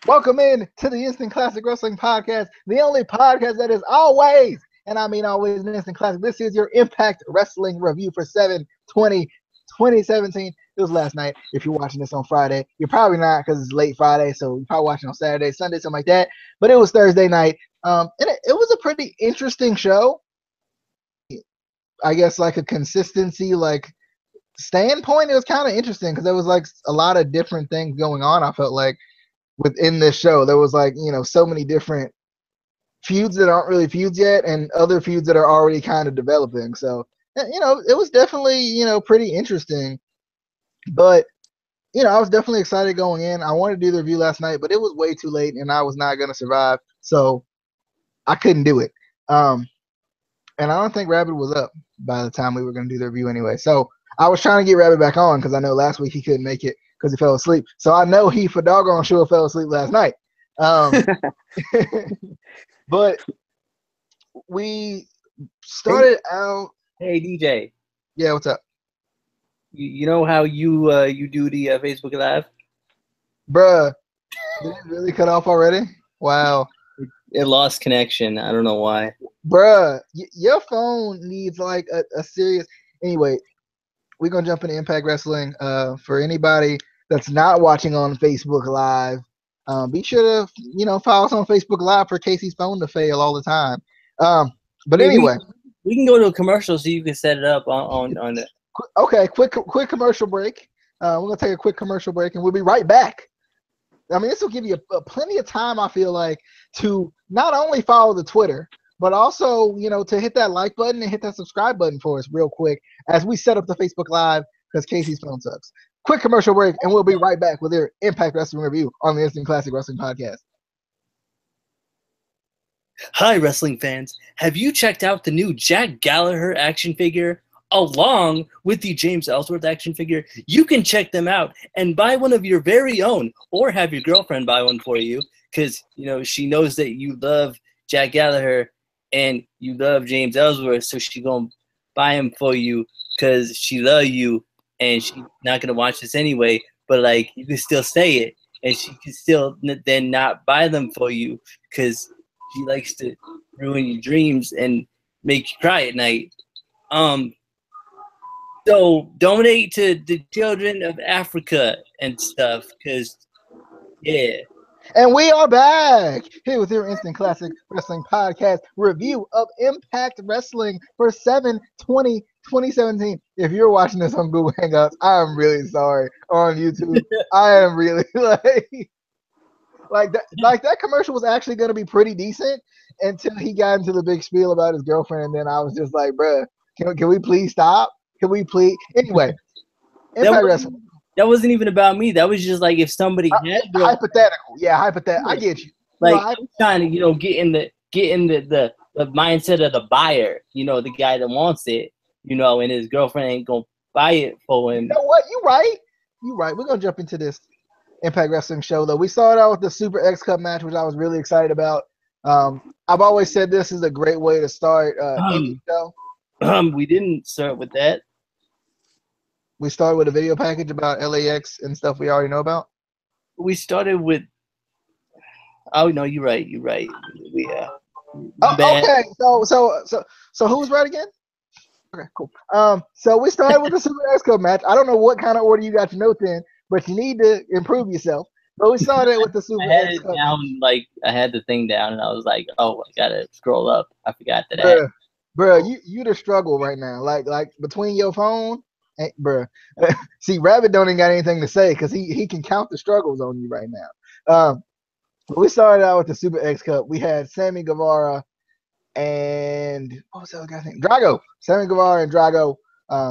Welcome in to the Instant Classic Wrestling Podcast, the only podcast that is always, and I mean always, an instant classic. This is your Impact Wrestling review for 7/20/2017. It was last night. If you're watching this on Friday, you're probably not because it's late Friday, so you're probably watching on Saturday, Sunday, something like that. But it was Thursday night, and it was a pretty interesting show. I guess like a consistency, like standpoint, it was kind of interesting because there was like a lot of different things going on. I felt like within this show, there was like so many different feuds that aren't really feuds yet, and other feuds that are already kind of developing. So it was definitely pretty interesting. But I was definitely excited going in. I wanted to do the review last night, but it was way too late, and I was not gonna survive, so I couldn't do it. And I don't think Rabbit was up by the time we were going to do the review anyway. So I was trying to get Rabbit back on because I know last week he couldn't make it because he fell asleep. So I know he for doggone sure fell asleep last night. But we started out. Hey DJ. Yeah, what's up? You know how you do the Facebook Live? Bruh, did it really cut off already? Wow. It lost connection. I don't know why. Bruh, your phone needs like a serious. Anyway, we're gonna jump into Impact Wrestling. For anybody that's not watching on Facebook Live, be sure to follow us on Facebook Live for Casey's phone to fail all the time. But anyway, we can go to a commercial so you can set it up on the. Okay, quick commercial break. We're gonna take a quick commercial break, and we'll be right back. I mean, this will give you plenty of time, I feel like, to not only follow the Twitter, but also, to hit that like button and hit that subscribe button for us real quick as we set up the Facebook Live because Casey's phone sucks. Quick commercial break, and we'll be right back with your Impact Wrestling review on the Instant Classic Wrestling Podcast. Hi, wrestling fans. Have you checked out the new Jack Gallagher action figure? Along with the James Ellsworth action figure, you can check them out and buy one of your very own, or have your girlfriend buy one for you because she knows that you love Jack Gallagher and you love James Ellsworth, so she's gonna buy them for you because she loves you and she's not gonna watch this anyway. But like, you can still say it, and she can still then not buy them for you because she likes to ruin your dreams and make you cry at night. So donate to the children of Africa and stuff, because, yeah. And we are back here with your Instant Classic Wrestling Podcast review of Impact Wrestling for 7/20/2017. If you're watching this on Google Hangouts, I am really sorry. On YouTube, I am really like that commercial was actually going to be pretty decent until he got into the big spiel about his girlfriend, and then I was just like, bruh, can we please stop? Can we please? Anyway, Impact Wrestling. That wasn't even about me. That was just like if somebody had hypothetical. Yeah, hypothetical. I get you. Like, I'm trying to get in the mindset of the buyer. The guy that wants it. And his girlfriend ain't gonna buy it for him. You know what? You right. We're gonna jump into this Impact Wrestling show though. We started out with the Super X Cup match, which I was really excited about. I've always said this is a great way to start any show. We didn't start with that. We started with a video package about LAX and stuff we already know about. We started with. Oh no, you're right. We okay. So who's right again? Okay, cool. So we started with the Super X Cup match. I don't know what kind of order you got your notes in, but you need to improve yourself. But we started with the Super X Cup. Like I had the thing down, and I was like, "Oh, I gotta scroll up." I forgot that. Bruh, you the struggle right now. Like between your phone, and, bruh. See, Rabbit don't even got anything to say because he can count the struggles on you right now. We started out with the Super X Cup. We had Sammy Guevara and what was the other guy's name? Drago. Sammy Guevara and Drago.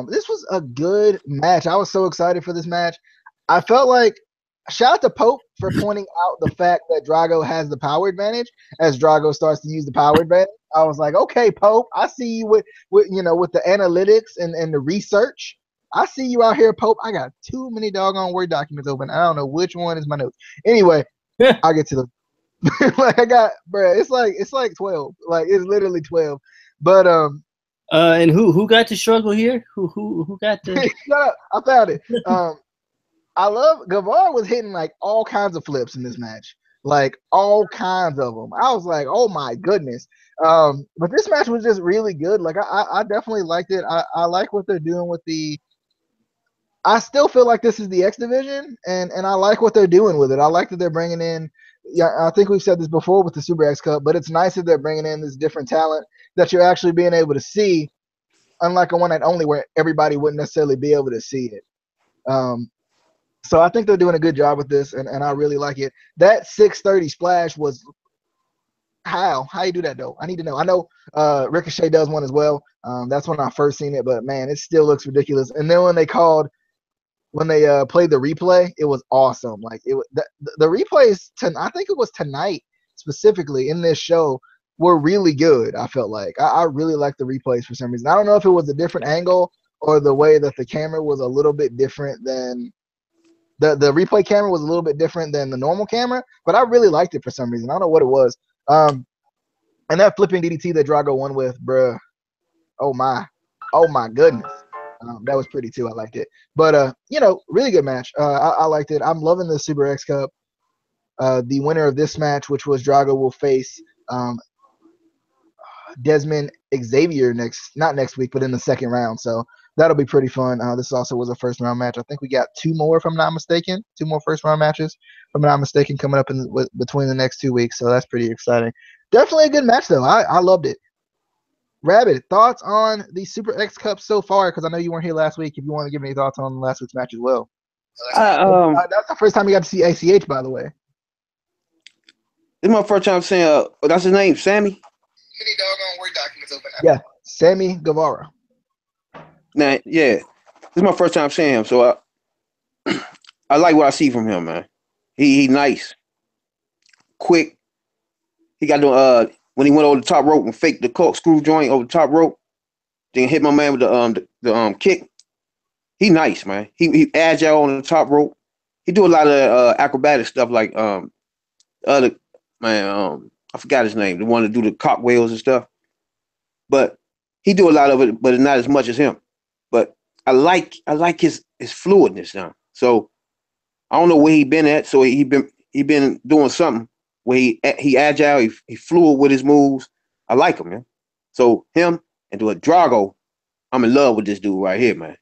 This was a good match. I was so excited for this match. I felt like shout out to Pope for pointing out the fact that Drago has the power advantage as Drago starts to use the power advantage. I was like, okay, Pope, I see you with the analytics and the research. I see you out here, Pope. I got too many doggone Word documents open. I don't know which one is my notes. Anyway, I'll get to them. Like I got, bruh, it's like 12. Like it's literally 12. But and who got the struggle here? Who got the Shut up. I found it. I love Guevara was hitting like all kinds of flips in this match. like all kinds of them. I was like, oh my goodness. But this match was just really good. Like I definitely liked it. I like what they're doing with the. I still feel like this is the X division, and I like what they're doing with it. I like that they're bringing in. Yeah, I think we've said this before with the Super X Cup, but it's nice that they're bringing in this different talent that you're actually being able to see, unlike a one and only where everybody wouldn't necessarily be able to see it. So I think they're doing a good job with this, and I really like it. That 630 splash was how you do that though? I need to know. I know Ricochet does one as well. That's when I first seen it, but man, it still looks ridiculous. And then when they played the replay, it was awesome. Like the replays I think it was tonight specifically in this show were really good. I felt like I really liked the replays for some reason. I don't know if it was a different angle or the way that the camera was a little bit different than the replay camera was a little bit different than the normal camera, but I really liked it for some reason. I don't know what it was. And that flipping DDT that Drago won with, bruh, oh my goodness. That was pretty too. I liked it. But really good match. I liked it. I'm loving the Super X Cup. The winner of this match, which was Drago, will face Desmond Xavier not next week, but in the second round. So that'll be pretty fun. This also was a first round match. I think we got two more, if I'm not mistaken. Two more first round matches, if I'm not mistaken, coming up between the next 2 weeks. So that's pretty exciting. Definitely a good match, though. I loved it. Rabbit, thoughts on the Super X Cup so far? Because I know you weren't here last week. If you want to give me thoughts on last week's match as well. That's the first time you got to see ACH, by the way. This is my first time saying, that's his name, Sammy? Many doggone Word documents open up. Yeah, Sammy Guevara. Nah, yeah. This is my first time seeing him, so I like what I see from him, man. He nice. Quick. He got the when he went over the top rope and faked the corkscrew joint over the top rope, then hit my man with the kick. He nice, man. He agile on the top rope. He do a lot of acrobatic stuff like other man, I forgot his name, the one to do the cartwheels and stuff. But he do a lot of it, but not as much as him. But I like his fluidness now. So I don't know where he been at. So he been doing something where he agile, he fluid with his moves. I like him, man. So him and do a Drago, I'm in love with this dude right here, man.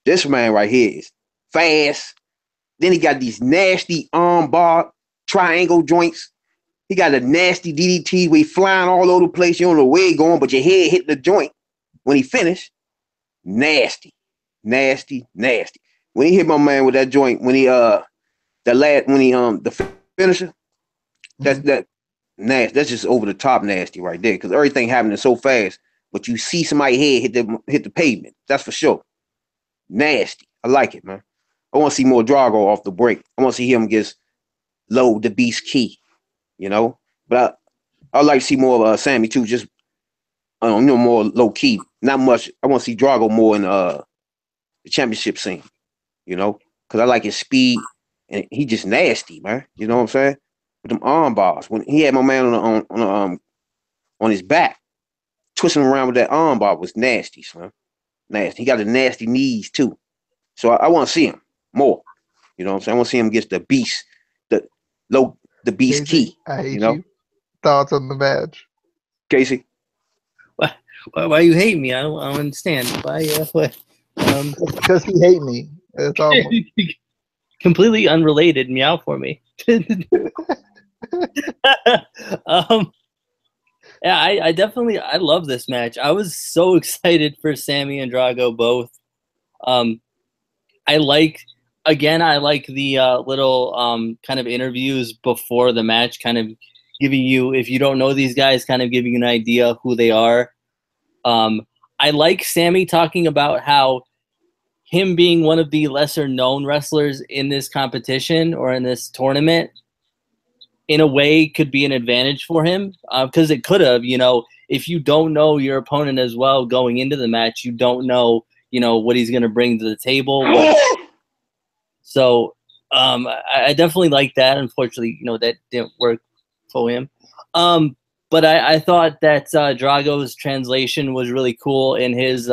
This man right here is fast. Then he got these nasty arm bar triangle joints. He got a nasty DDT where he flying all over the place. You don't know where he going, but your head hit the joint when he finished. Nasty. When he hit my man with that joint, when he the finisher, that nasty. That's just over the top nasty right there. Because everything happening so fast, but you see somebody head hit the pavement. That's for sure. Nasty. I like it, man. I want to see more Drago off the break. I want to see him against Low the Beast Key, But I like to see more of Sammy too, just more low key. Not much. I want to see Drago more in the championship scene, because I like his speed and he just nasty, man. You know what I'm saying? With them arm bars. When he had my man on his back, twisting around with that arm bar was nasty, son. Nasty. He got the nasty knees too. So I want to see him more. You know what I'm saying? I want to see him against the beast, the Beast Key. I hate you. Thoughts on the match, Casey? Why you hate me? I don't understand. Why? What? Because he hate me. That's all. Completely unrelated. Meow for me. Yeah, I definitely love this match. I was so excited for Sammy and Drago both. I like the little kind of interviews before the match, kind of giving you, if you don't know these guys, kind of giving you an idea of who they are. I like Sammy talking about how him being one of the lesser known wrestlers in this competition or in this tournament, in a way, could be an advantage for him, because it could have, if you don't know your opponent as well going into the match, you don't know, what he's going to bring to the table. So I definitely like that. Unfortunately, that didn't work for him. But I thought that Drago's translation was really cool in his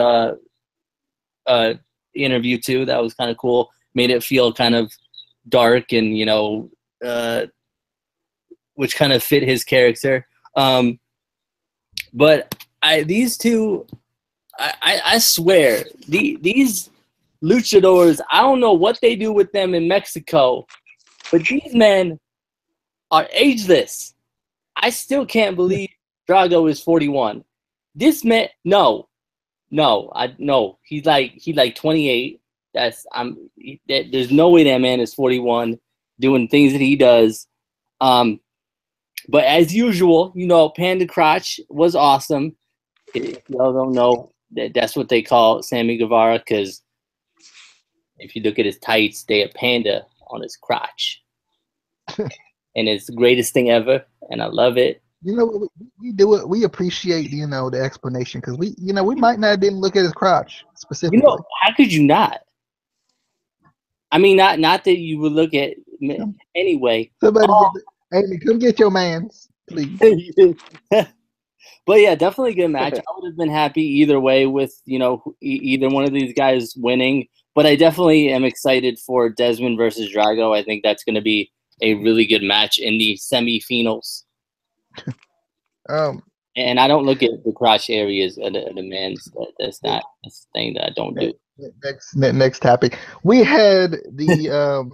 interview too. That was kind of cool. Made it feel kind of dark and which kind of fit his character. But these two, I swear, these luchadors, I don't know what they do with them in Mexico, but these men are ageless. I still can't believe Drago is 41. This man, no, he's like 28. There's no way that man is 41 doing things that he does. But as usual, Panda Crotch was awesome. If y'all don't know, that's what they call Sammy Guevara, because if you look at his tights, they have panda on his crotch. And it's the greatest thing ever, and I love it. We do it. We appreciate, the explanation, because we might not didn't look at his crotch specifically. How could you not? I mean, not that you would look at anyway. Somebody, Amy, come get your mans, please. But yeah, definitely a good match. I would have been happy either way with either one of these guys winning. But I definitely am excited for Desmond versus Drago. I think that's going to be a really good match in the semifinals. And I don't look at the crotch areas of the men's. That's not a thing that I don't do. Next topic. We had the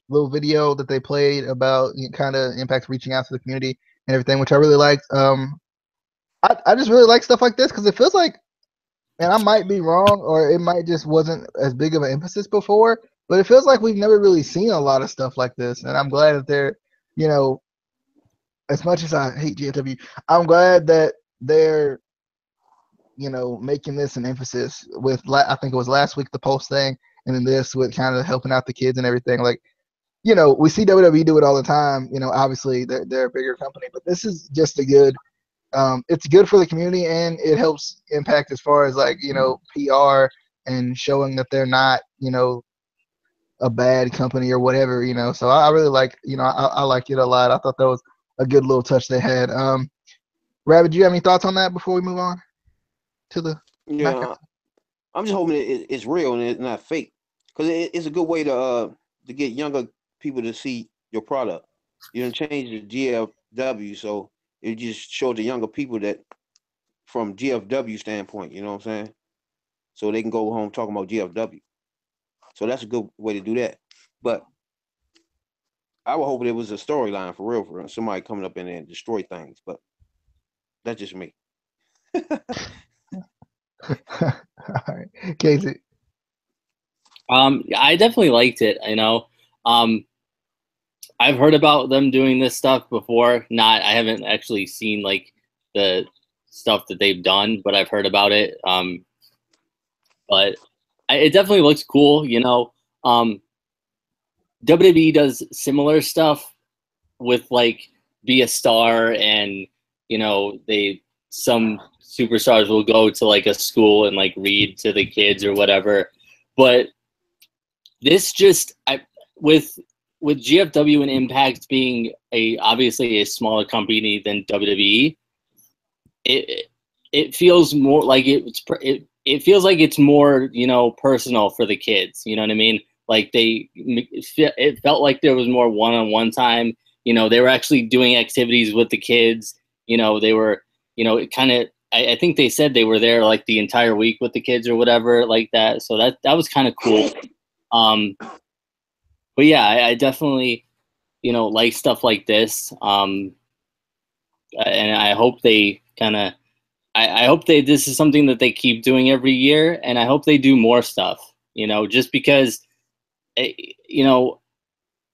little video that they played about kind of Impact reaching out to the community and everything, which I really liked. I just really like stuff like this because it feels like, and I might be wrong, or it might just wasn't as big of an emphasis before, but it feels like we've never really seen a lot of stuff like this. And I'm glad that they're, as much as I hate GFW, I'm glad that they're, making this an emphasis with, I think it was last week, the Pulse thing, and then this with kind of helping out the kids and everything. Like, we see WWE do it all the time. Obviously they're a bigger company, but this is just a good, it's good for the community, and it helps Impact as far as like, PR and showing that they're not, a bad company or whatever, So I really like, I liked it a lot. I thought that was a good little touch they had. Rabbit, do you have any thoughts on that before we move on to the? Yeah, I'm just hoping it's real and it's not fake, because it's a good way to get younger people to see your product. You don't change the GFW, so it just shows the younger people that from GFW standpoint, you know what I'm saying? So they can go home talking about GFW. So that's a good way to do that. But I would hope it was a storyline for real. Somebody coming up in there and destroy things. But that's just me. All right, Casey. I definitely liked it. I've heard about them doing this stuff before. I haven't actually seen like the stuff that they've done, but I've heard about it. But it definitely looks cool. WWE does similar stuff with like Be a Star, and some superstars will go to like a school and like read to the kids or whatever. But this just with GFW and Impact being obviously a smaller company than WWE, it feels more like it feels like it's more personal for the kids. You know what I mean? Like it felt like there was more one-on-one time. They were actually doing activities with the kids. They were it kind of. I think they said they were there like the entire week with the kids or whatever like that. So that was kind of cool. But yeah, I definitely, like stuff like this. And I hope they I hope this is something that they keep doing every year, and I hope they do more stuff, just because, a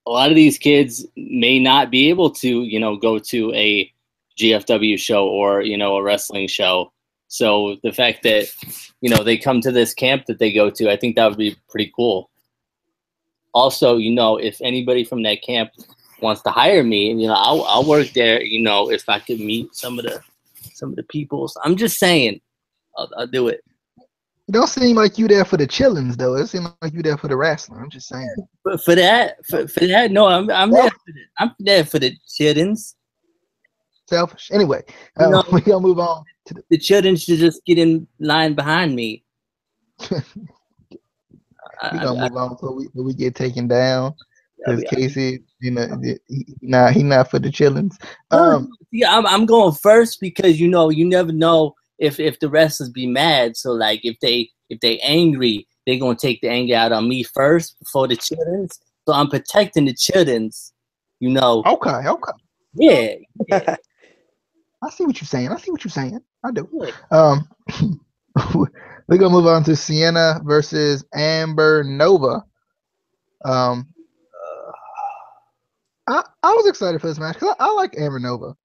lot of these kids may not be able to, go to a GFW show or, a wrestling show. So the fact that, they come to this camp that they go to, I think that would be pretty cool. Also, if anybody from that camp wants to hire me, I'll work there, if I could meet some of the people. So I'm just saying, I'll do it. It don't seem like you there for the chillings, though. It seems like you there for the wrestling. I'm just saying. But for that, no, I'm there for it. I'm there for the chillings. Selfish. Anyway, we gonna move on to the children should just get in line behind me. We gonna move on until we get taken down. because Casey, he not for the chillings. Yeah, I'm going first because you never know if the wrestlers be mad. So like if they angry, they're gonna take the anger out on me first before the children's. So I'm protecting the children's. Okay. Yeah. I see what you're saying. I do. Yeah. We're gonna move on to Sienna versus Amber Nova. I was excited for this match because I like Amber Nova.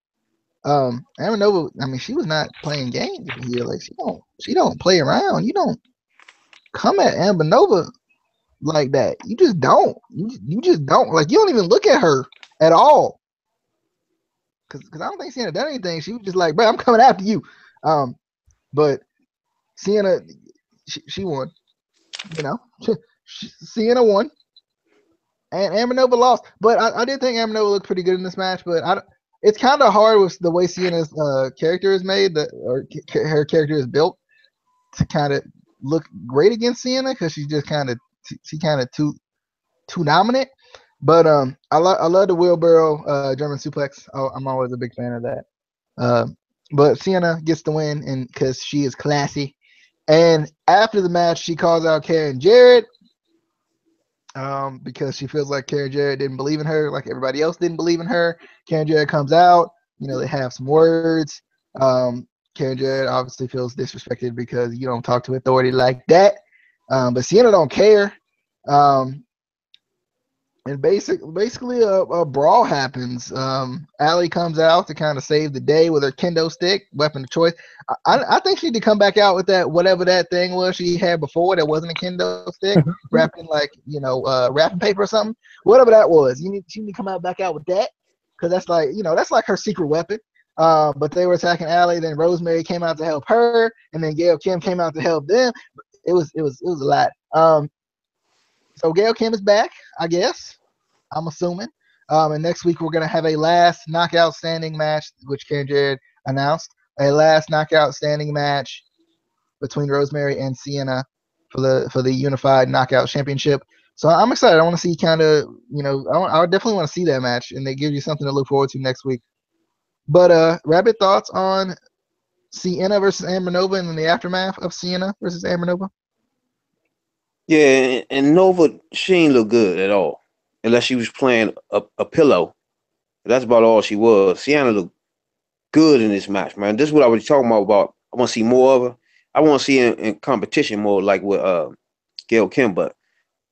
Amber Nova, I mean, she was not playing games here. Like she don't play around. You don't come at Amber Nova like that. You just don't. You just don't. Like you don't even look at her at all. Cause I don't think Sienna done anything. She was just like, bro, I'm coming after you. But Sienna, she won. Sienna won, and Amber Nova lost. But I did think Amber Nova looked pretty good in this match. But it's kind of hard with the way Sienna's character is made, or her character is built, to kind of look great against Sienna because she's just kind of too dominant. But I love the wheelbarrow German suplex. I'm always a big fan of that. But Sienna gets the win, and because she is classy. And after the match, she calls out Karen Jarrett because she feels like Karen Jarrett didn't believe in her, like everybody else didn't believe in her. Karen Jarrett comes out. They have some words. Karen Jarrett obviously feels disrespected because you don't talk to authority like that. But Sienna don't care. And basically a brawl happens. Allie comes out to kind of save the day with her kendo stick, weapon of choice. I think she need to come back out with that, whatever that thing was she had before that wasn't a kendo stick, wrapped in wrapping paper or something. Whatever that was, she need to come back out with that, because that's like her secret weapon. But they were attacking Allie, then Rosemary came out to help her, and then Gail Kim came out to help them. It was a lot. So Gail Kim is back, I guess. I'm assuming. And next week we're gonna have a last knockout standing match, which Karen Jarrett announced. A last knockout standing match between Rosemary and Sienna for the Unified Knockout Championship. So I'm excited. I want to see I definitely want to see that match, and they give you something to look forward to next week. But Rabbit, thoughts on Sienna versus Amber Nova and then the aftermath of Sienna versus Amber Nova? Yeah, and Nova, she ain't look good at all, unless she was playing a pillow. That's about all she was. Sienna looked good in this match, man. This is what I was talking about. I want to see more of her. I want to see her in competition more, like with Gail Kim. But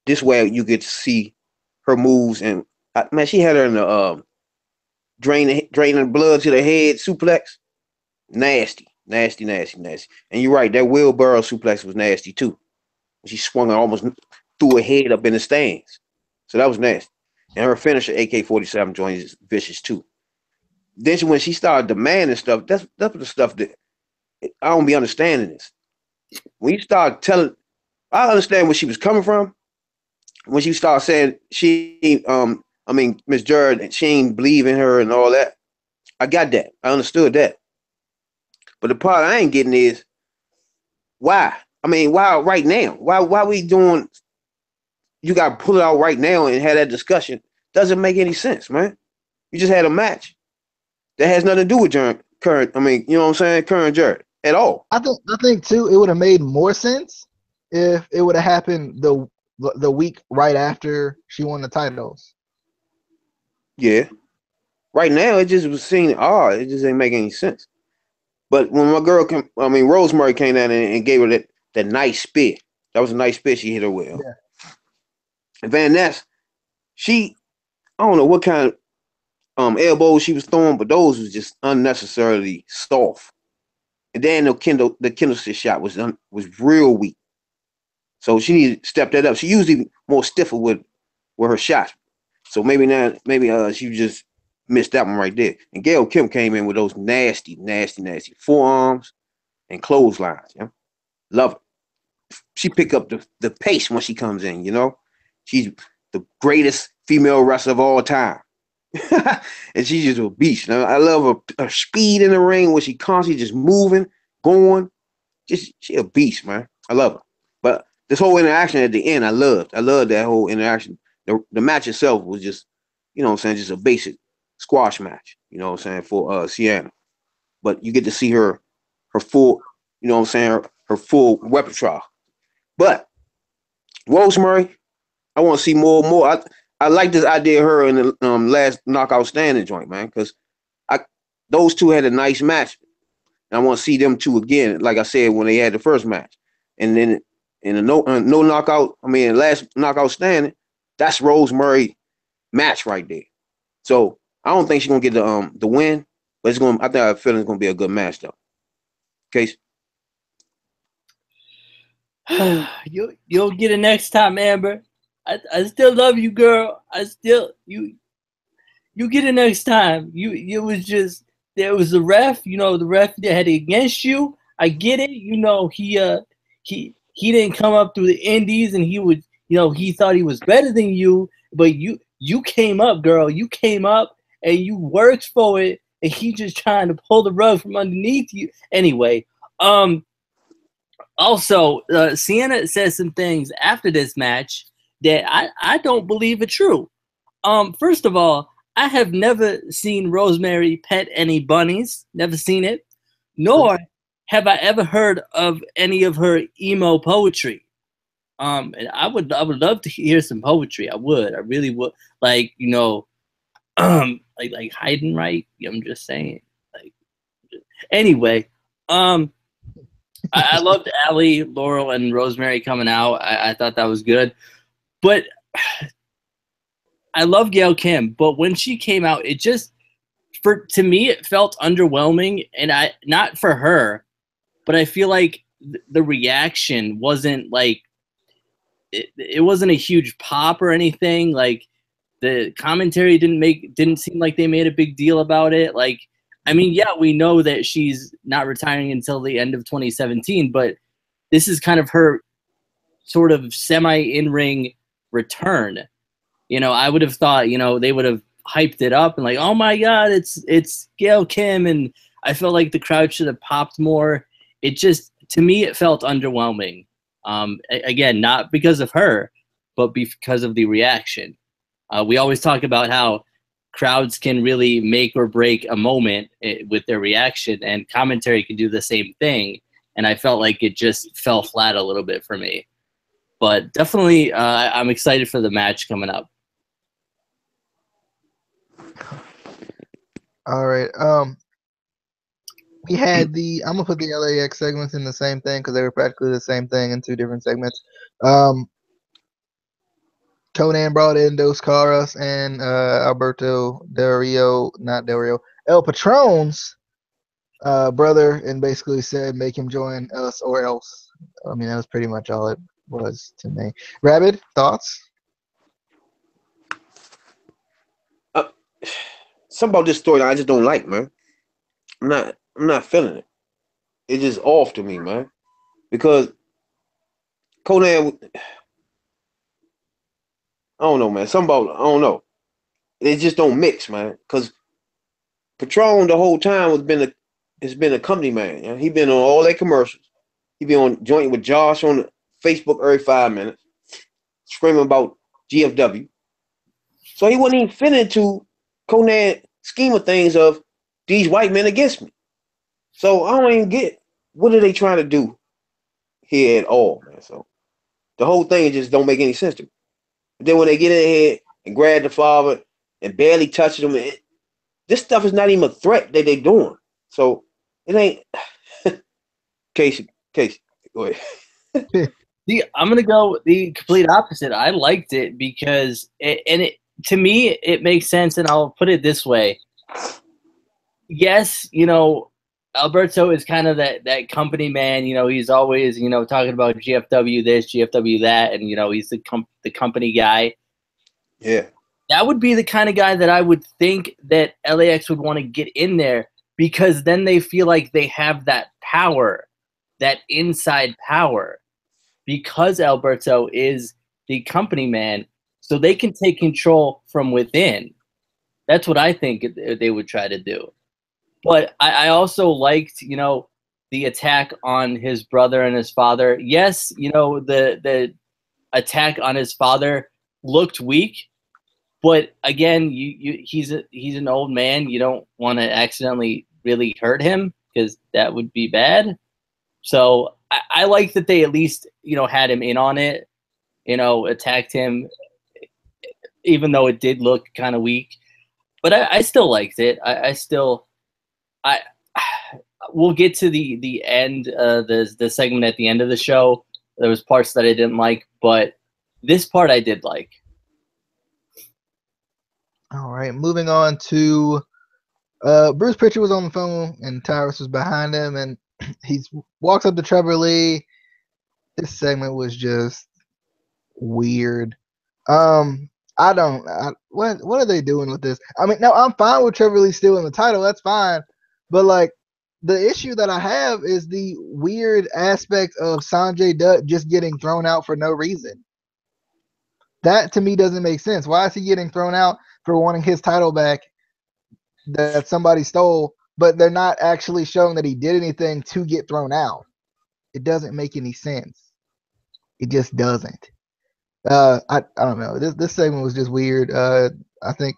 this way, you get to see her moves. And man, she had her in the draining blood to the head suplex. Nasty. And you're right, that wheelbarrow suplex was nasty too. She swung and almost threw her head up in the stands. So that was nasty. And her finisher, AK-47, joint is vicious too. Then when she started demanding stuff, that's the stuff that I don't be understanding this. When you start telling, I understand where she was coming from. When she started saying Miss Jarrett, she ain't believe in her and all that. I got that. I understood that. But the part I ain't getting is why? Why right now? Why we doing? You got to pull it out right now and have that discussion. Doesn't make any sense, man. You just had a match that has nothing to do with current. You know what I'm saying? Current Jarrett at all. I think too, it would have made more sense if it would have happened the week right after she won the titles. Yeah. Right now, it just was seeming odd. It just ain't making any sense. But when my girl Rosemary came down and gave her that nice spit. That was a nice spit she hit her with. Yeah. And Van Ness, I don't know what kind of elbows she was throwing, but those was just unnecessarily soft. And then the Kendall shot was real weak. So she needed to step that up. She usually more stiffer with her shots. So maybe she just missed that one right there. And Gail Kim came in with those nasty forearms and clotheslines. Yeah? Love it. She pick up the pace when she comes in, She's the greatest female wrestler of all time. And she's just a beast. Now, I love her speed in the ring where she constantly just moving, going. She a beast, man. I love her. But this whole interaction at the end, I loved that whole interaction the match itself was just, you know what I'm saying, just a basic squash match, you know what I'm saying, for Sienna. But you get to see her full, you know what I'm saying, her full repertoire. But Rosemary, I want to see more. I like this idea of her in the last Knockout Standing joint, man, because those two had a nice match. And I want to see them two again, like I said, when they had the first match. And then in a no knockout, last Knockout Standing, that's Rosemary match right there. So I don't think she's gonna get the win, but I think I feel it's gonna be a good match though. Case. You'll get it next time, Amber. I still love you, girl. You get it next time. It was just there was the ref, the ref that had it against you. I get it. He didn't come up through the indies and he thought he was better than you, but you came up, girl. You came up and you worked for it, and he just trying to pull the rug from underneath you. Anyway, also, Sienna says some things after this match that I don't believe are true. First of all, I have never seen Rosemary pet any bunnies. Never seen it. Nor have I ever heard of any of her emo poetry. And I would love to hear some poetry. I really would. Like, like Heidenreich. I'm just saying. Anyway, I loved Allie, Laurel, and Rosemary coming out. I thought that was good. But I love Gail Kim. But when she came out, to me, it felt underwhelming. And not for her, but I feel like the reaction wasn't like, it wasn't a huge pop or anything. Like the commentary didn't seem like they made a big deal about it. Like, yeah, we know that she's not retiring until the end of 2017, but this is kind of her sort of semi-in-ring return. I would have thought, they would have hyped it up and like, oh my God, it's Gail Kim. And I felt like the crowd should have popped more. To me, it felt underwhelming. Again, not because of her, but because of the reaction. We always talk about how crowds can really make or break a moment with their reaction, and commentary can do the same thing. And I felt like it just fell flat a little bit for me. But definitely, I'm excited for the match coming up. All right. We had I'm gonna put the LAX segments in the same thing because they were practically the same thing in two different segments. Conan brought in Dos Caras and Alberto El Patron's brother, and basically said, make him join us or else. That was pretty much all it was to me. Rabbit, thoughts? Something about this story I just don't like, man. I'm not feeling it. It's just off to me, man. Because Conan, I don't know, man. I don't know. They just don't mix, man. Because Patron the whole time has been a company man. You know? He been on all their commercials. He been on joint with Josh on Facebook every 5 minutes, screaming about GFW. So he wasn't even fit into Conan scheme of things of these white men against me. So I don't even get what are they trying to do here at all, man. So the whole thing just don't make any sense to me. But then when they get in here and grab the father and barely touch him, this stuff is not even a threat that they doing. So it ain't. Casey, go ahead. I'm gonna go the complete opposite. I liked it because to me it makes sense, and I'll put it this way. Yes, Alberto is kind of that company man. He's always talking about GFW this, GFW that, and he's the company guy. Yeah, that would be the kind of guy that I would think that LAX would want to get in there, because then they feel like they have that power, that inside power, because Alberto is the company man, so they can take control from within. That's what I think they would try to do. But I also liked, the attack on his brother and his father. Yes, the attack on his father looked weak. But again, he's an old man. You don't want to accidentally really hurt him because that would be bad. So I like that they at least had him in on it. Attacked him, even though it did look kind of weak. But I still liked it. We'll get to the end, the segment at the end of the show. There was parts that I didn't like, but this part I did like. All right, moving on to Bruce Pritchard was on the phone and Tyrus was behind him, and he walks up to Trevor Lee. This segment was just weird. What are they doing with this? I mean, no, I'm fine with Trevor Lee stealing the title. That's fine, but like the issue that I have is the weird aspect of Sanjay Dutt just getting thrown out for no reason. That to me doesn't make sense. Why is he getting thrown out for wanting his title back that somebody stole, but they're not actually showing that he did anything to get thrown out? It doesn't make any sense. It just doesn't. I don't know. This segment was just weird. I think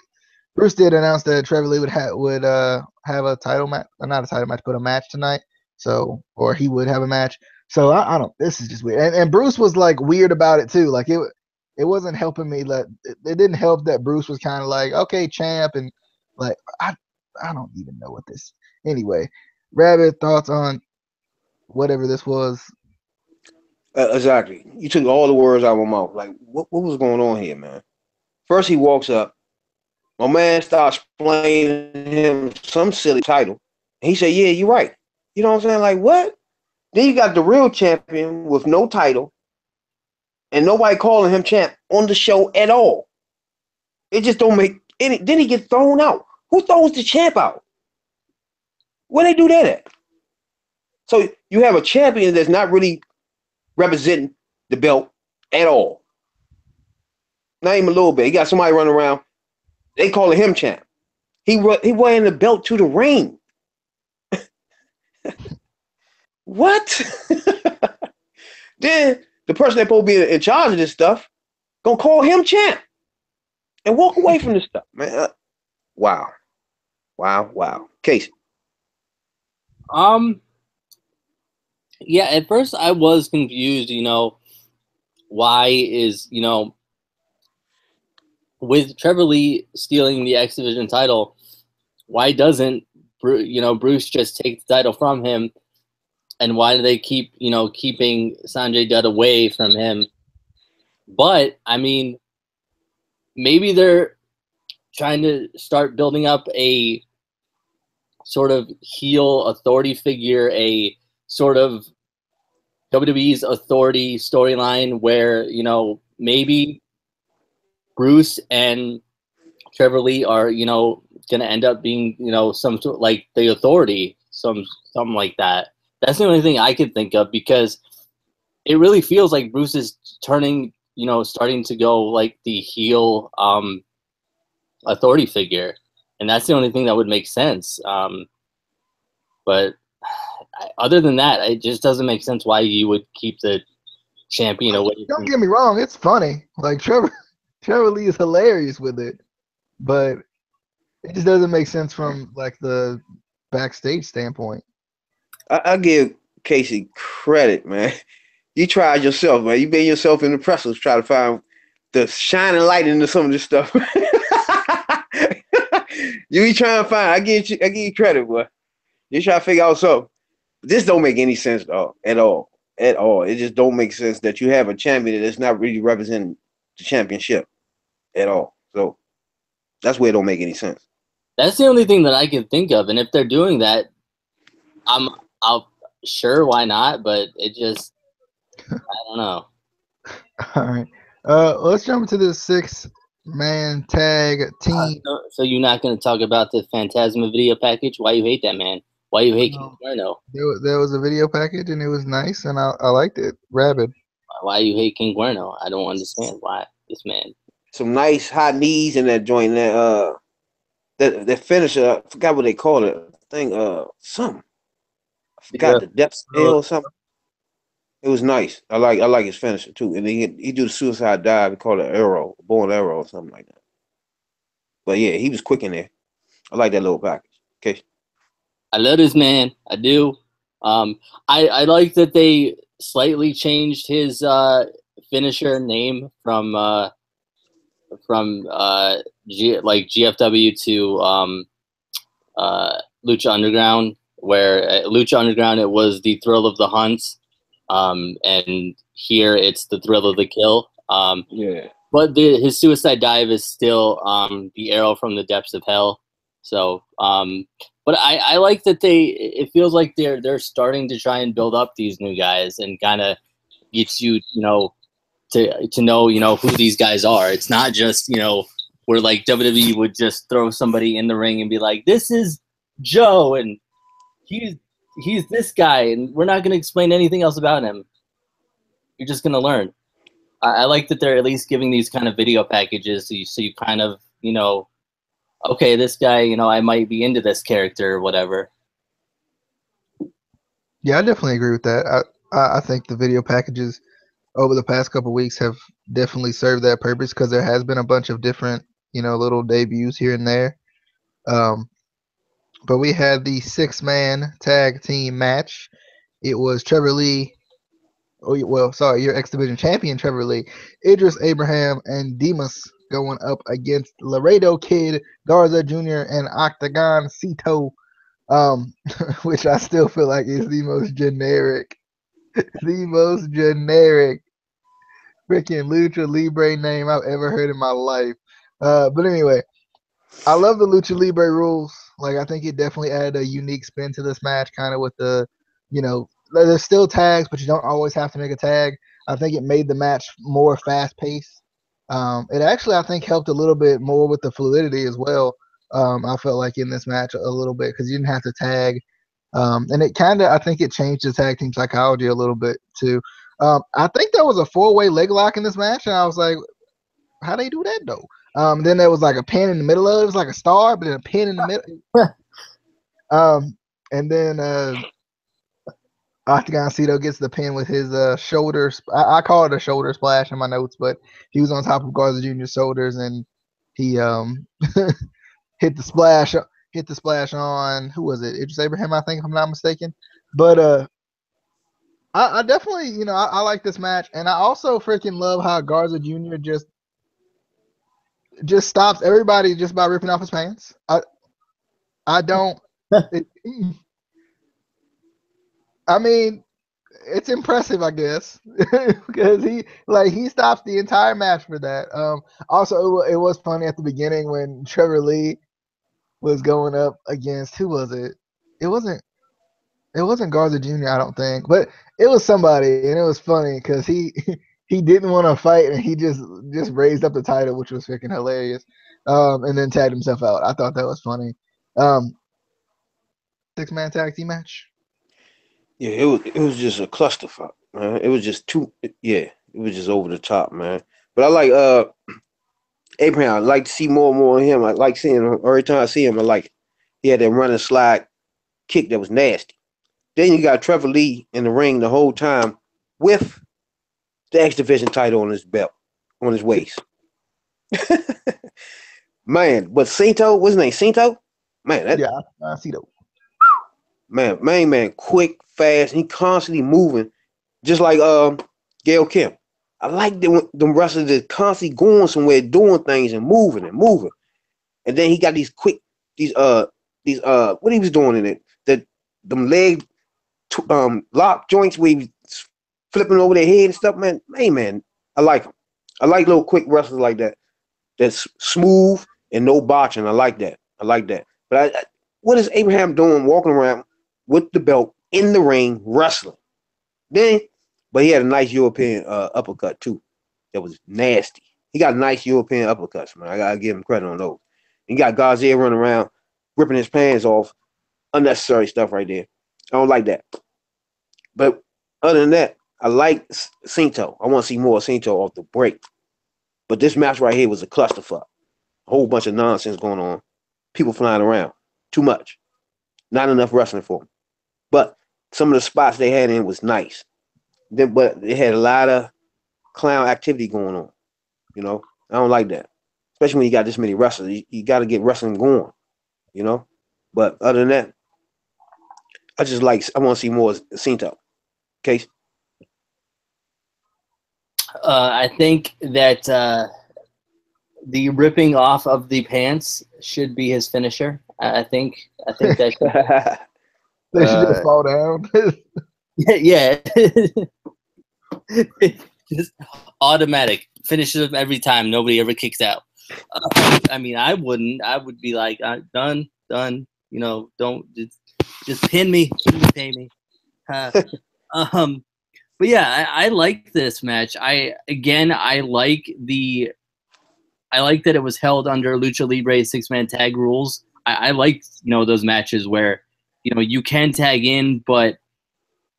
Bruce did announce that Trevor Lee would have a title match, not a title match, but a match tonight. So, or he would have a match. So I don't. This is just weird. And Bruce was like weird about it too. Like it wasn't helping me. That it didn't help that Bruce was kind of like, okay, champ, and like I don't even know what this. Anyway, Rabbit, thoughts on whatever this was? Exactly. You took all the words out of my mouth. Like, what was going on here, man? First, he walks up. My man starts explaining him some silly title. He said, yeah, you're right. You know what I'm saying? Like, what? Then you got the real champion with no title and nobody calling him champ on the show at all. It just don't make any. Then he gets thrown out. Who throws the champ out? Where they do that at? So you have a champion that's not really representing the belt at all. Not even a little bit. He got somebody running around. They calling him champ. He wearing the belt to the ring. What? Then the person that's supposed to be in charge of this stuff gonna call him champ and walk away from this stuff, man. Wow. Casey. Yeah, at first I was confused, why is, with Trevor Lee stealing the X Division title, why doesn't Bruce just take the title from him, and why do they keep keeping Sanjay Dutt away from him? But I mean, maybe they're trying to start building up a sort of heel authority figure, a sort of WWE's authority storyline where, maybe Bruce and Trevor Lee are, going to end up being, some sort like the authority, something like that. That's the only thing I could think of, because it really feels like Bruce is turning, starting to go like the heel authority figure. And that's the only thing that would make sense. But other than that, it just doesn't make sense why you would keep the champion away. Don't get me wrong, it's funny. Like Trevor Lee is hilarious with it, but it just doesn't make sense from like the backstage standpoint. I give Casey credit, man. You tried yourself, man. You made yourself in the press to try to find the shining light into some of this stuff. You be trying to find. I give you credit, boy. You try to figure out something. This don't make any sense, dog, at all. It just don't make sense that you have a champion that's not really representing the championship at all. So that's where it don't make any sense. That's the only thing that I can think of. And if they're doing that, I'll sure, why not? But it just, I don't know. All right. Let's jump into the 6-man tag team. So you're not going to talk about the Phantasma video package? Why you hate that, man? Why you hate King Cuerno? There was a video package and it was nice and I liked it. Rabid. Why you hate King Cuerno? I don't understand why this man. Some nice hot knees in that joint. That finisher, I forgot what they call it. I think something. I forgot the depth scale or something. It was nice. I like his finisher too, and he do the suicide dive. We call it arrow, bow and arrow, or something like that. But yeah, he was quick in there. I like that little package. Okay. I love this man. I do. I like that they slightly changed his finisher name from GFW to Lucha Underground, where at Lucha Underground it was the Thrill of the Hunt, and here it's the Thrill of the Kill. Yeah. But his suicide dive is still the arrow from the depths of hell. So, but I like that it feels like they're starting to try and build up these new guys and kind of get you to know who these guys are. It's not just where like WWE would just throw somebody in the ring and be like, this is Joe and he's this guy and we're not going to explain anything else about him. You're just going to learn. I like that they're at least giving these kind of video packages so you kind of okay, this guy, I might be into this character or whatever. Yeah, I definitely agree with that. I think the video packages over the past couple of weeks have definitely served that purpose because there has been a bunch of different, little debuts here and there. But we had the 6-man tag team match. It was Trevor Lee. Your X Division champion, Trevor Lee, Idris Abraham, and Demas going up against Laredo Kid, Garza Jr., and Octagon Cito, which I still feel like is the most generic freaking Lucha Libre name I've ever heard in my life. But anyway, I love the Lucha Libre rules. Like, I think it definitely added a unique spin to this match, kind of with the, there's still tags, but you don't always have to make a tag. I think it made the match more fast-paced. It actually, I think, helped a little bit more with the fluidity as well. I felt like in this match a little bit because you didn't have to tag. And it kind of, I think it changed the tag team psychology a little bit too. I think there was a 4-way leg lock in this match, and I was like, how they do that though? Then there was like a pin in the middle of it. It was like a star, but then a pin in the middle. And then Octagon Cito gets the pin with his shoulders. I call it a shoulder splash in my notes, but he was on top of Garza Jr.'s shoulders, and he hit the splash on, who was it? Idris Abraham, I think, if I'm not mistaken. But I definitely, I like this match, and I also freaking love how Garza Jr. just stops everybody just by ripping off his pants. I don't. I mean, it's impressive, I guess, because he stops the entire match for that. Also, it was funny at the beginning when Trevor Lee was going up against, who was it? It wasn't Garza Jr., I don't think, but it was somebody, and it was funny because he didn't want to fight, and he just raised up the title, which was freaking hilarious, and then tagged himself out. I thought that was funny. 6-man tag team match. Yeah, it was just a clusterfuck, man. It was just it was just over the top, man. But I like Abraham. I like to see more and more of him. I like seeing him every time I see him. He had that running slide kick that was nasty. Then you got Trevor Lee in the ring the whole time with the X Division title on his belt, on his waist. Man, but Cito, what's his name? Cito? Man, Cito. Man, quick, fast. He constantly moving, just like Gail Kim. I like them wrestlers that constantly going somewhere, doing things and moving. And then he got these quick, what he was doing in it, them leg lock joints where he was flipping over their head and stuff. Man, I like him. I like little quick wrestlers like that. That's smooth and no botching. I like that. But what is Abraham doing walking around with the belt in the ring wrestling? But he had a nice European uppercut too. That was nasty. He got nice European uppercuts, man. I gotta give him credit on those. He got Garcia running around, ripping his pants off. Unnecessary stuff right there. I don't like that. But other than that, I like Cito. I want to see more Cito off the break. But this match right here was a clusterfuck. A whole bunch of nonsense going on. People flying around. Too much. Not enough wrestling for them. But some of the spots they had in was nice. Then, but it had a lot of clown activity going on. You know, I don't like that, especially when you got this many wrestlers. You got to get wrestling going. You know, but other than that, I want to see more Cinto. Case. I think that the ripping off of the pants should be his finisher. I think that. They should just fall down. Yeah. Just automatic. Finishes him every time. Nobody ever kicks out. I mean, I wouldn't. I would be like, done. You know, don't just pin me. Pay me. But yeah, I like this match. I like that it was held under Lucha Libre 6-man tag rules. I like, you know, those matches where, you know, you can tag in, but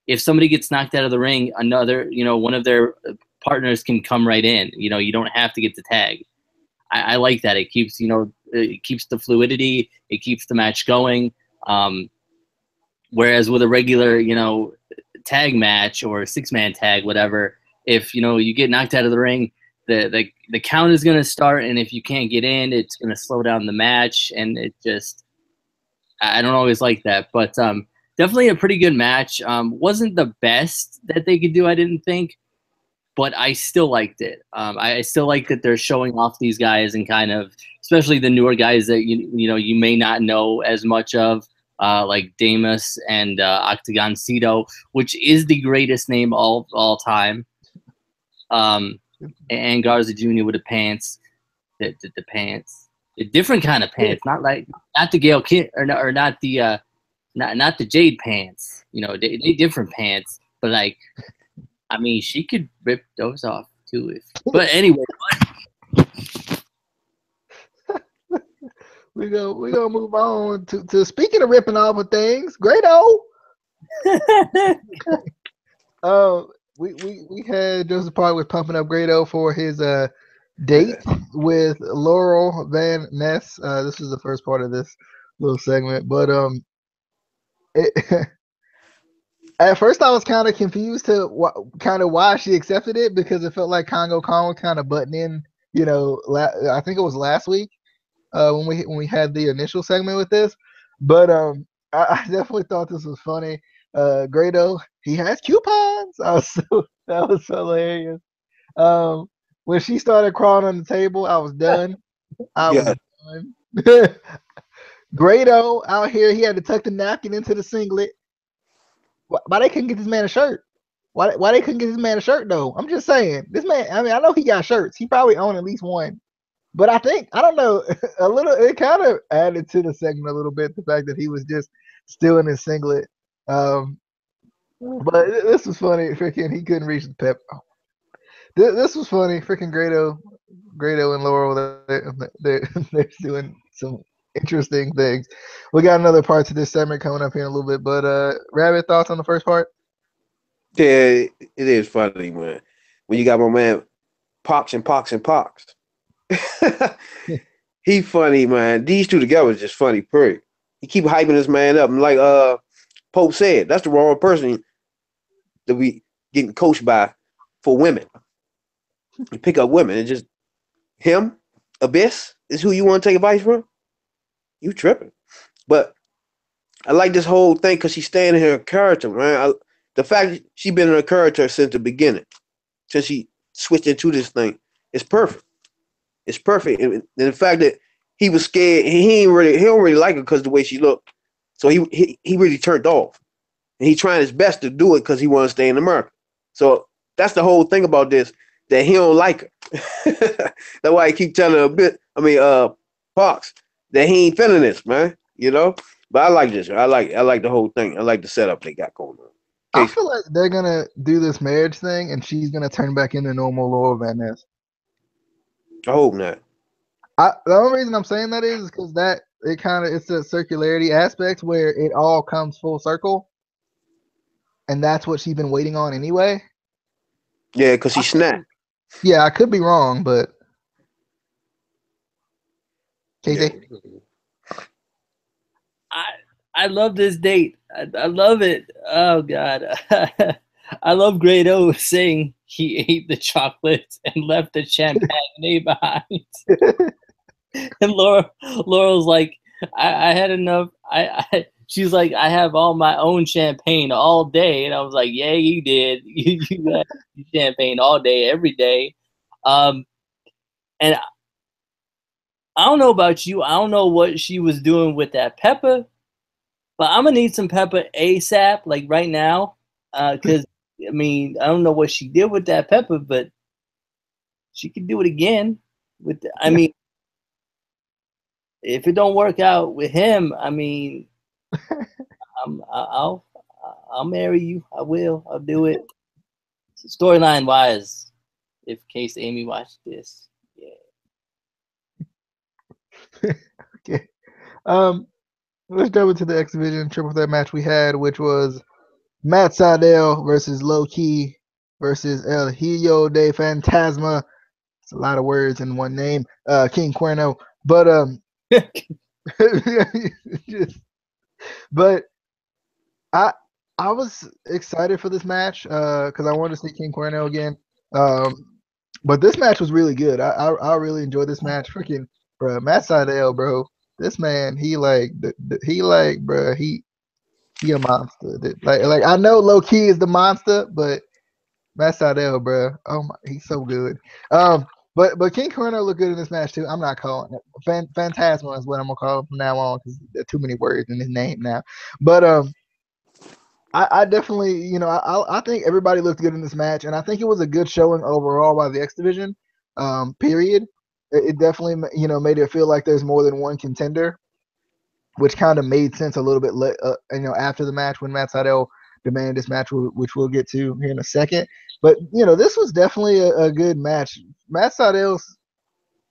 if somebody gets knocked out of the ring, another, you know, one of their partners can come right in. You know, you don't have to get the tag. I like that. It keeps, you know, it keeps the fluidity. It keeps the match going. Whereas with a regular, you know, tag match or 6-man tag, whatever, if, you know, you get knocked out of the ring, the count is going to start, and if you can't get in, it's going to slow down the match, and it just, I don't always like that, but definitely a pretty good match. Wasn't the best that they could do, I didn't think, but I still liked it. I still like that they're showing off these guys and kind of, especially the newer guys that you know you may not know as much of, like Damus and Octagoncito, which is the greatest name of all time. And Garza Jr. with the pants, the pants, a different kind of pants, not the Gail Kid or not the Jade pants. You know, they different pants, but like, I mean, she could rip those off too. But anyway, we gonna move on to speaking of ripping off of things. Grado. We had Joseph Park was pumping up Grado for his date with Laurel Van Ness. This was the first part of this little segment, but at first I was kind of confused to kind of why she accepted it, because it felt like Congo Kong was kind of butting in. You know, I think it was last week when we had the initial segment with this, but I definitely thought this was funny. Grado, he has coupons. That was hilarious. When she started crawling on the table, I was done. I was done. Grado out here, he had to tuck the napkin into the singlet. Why they couldn't get this man a shirt? Why they couldn't get this man a shirt though? I'm just saying, this man. I mean, I know he got shirts. He probably owned at least one. But I don't know, a little. It kind of added to the segment a little bit, the fact that he was just still in his singlet. But this was funny. Freaking, he couldn't reach the pep. This was funny. Freaking Grado and Laurel, they're doing some interesting things. We got another part to this segment coming up here in a little bit. But Rabbit, thoughts on the first part? Yeah, it is funny, man. When you got my man Pox. He funny, man. These two together is just funny, period. He keep hyping this man up. And like Pope said, that's the wrong person to be getting coached by for women. You pick up women and just him, Abyss, is who you want to take advice from? You tripping. But I like this whole thing because she's staying in her character, man. The fact that she's been in her character since the beginning, since she switched into this thing, it's perfect. It's perfect. And the fact that he was scared, he don't really like her because of the way she looked. So he really turned off. And he trying his best to do it because he wants to stay in America. So that's the whole thing about this, that he don't like her. That's why he keep telling her Fox, that he ain't feeling this, man. You know? But I like this. I like the whole thing. I like the setup they got going on. I feel like they're gonna do this marriage thing, and she's gonna turn back into normal Laurel Van Ness. I hope not. The only reason I'm saying that is because it's a circularity aspect where it all comes full circle, and that's what she's been waiting on anyway. Yeah, because he snapped. Yeah, I could be wrong, but Casey. Yeah. I love this date. I love it. Oh God. I love Grado saying he ate the chocolates and left the champagne behind. And Laurel's like, I had enough. She's like, I have all my own champagne all day, and I was like, yeah, you did. You had champagne all day, every day. And I don't know about you. I don't know what she was doing with that pepper, but I'm gonna need some pepper ASAP, like right now, because I mean, I don't know what she did with that pepper, but she could do it again. I mean, if it don't work out with him, I mean, I'll marry you. I will. I'll do it. Storyline wise, if case Amy watched this, yeah. Okay. Let's jump into the X Division triple threat match we had, which was Matt Sydal versus Low Ki versus El Hijo de Fantasma. It's a lot of words in one name. King Cuerno. But but I was excited for this match because I wanted to see King Cuerno again. But this match was really good. I really enjoyed this match. Freaking bro, Matt Sydal, bro. This man, he a monster. Like I know Low Ki is the monster, but Matt Sydal, bro. Oh my, he's so good. But King Cuerno looked good in this match too. I'm not calling it Phantasma is what I'm gonna call him from now on because there are too many words in his name now. But I definitely, I think everybody looked good in this match, and I think it was a good showing overall by the X Division. Period. It definitely, made it feel like there's more than one contender, which kind of made sense a little bit, after the match when Matt Sydal demanded this match, which we'll get to here in a second. But this was definitely a good match. Matt Sydal's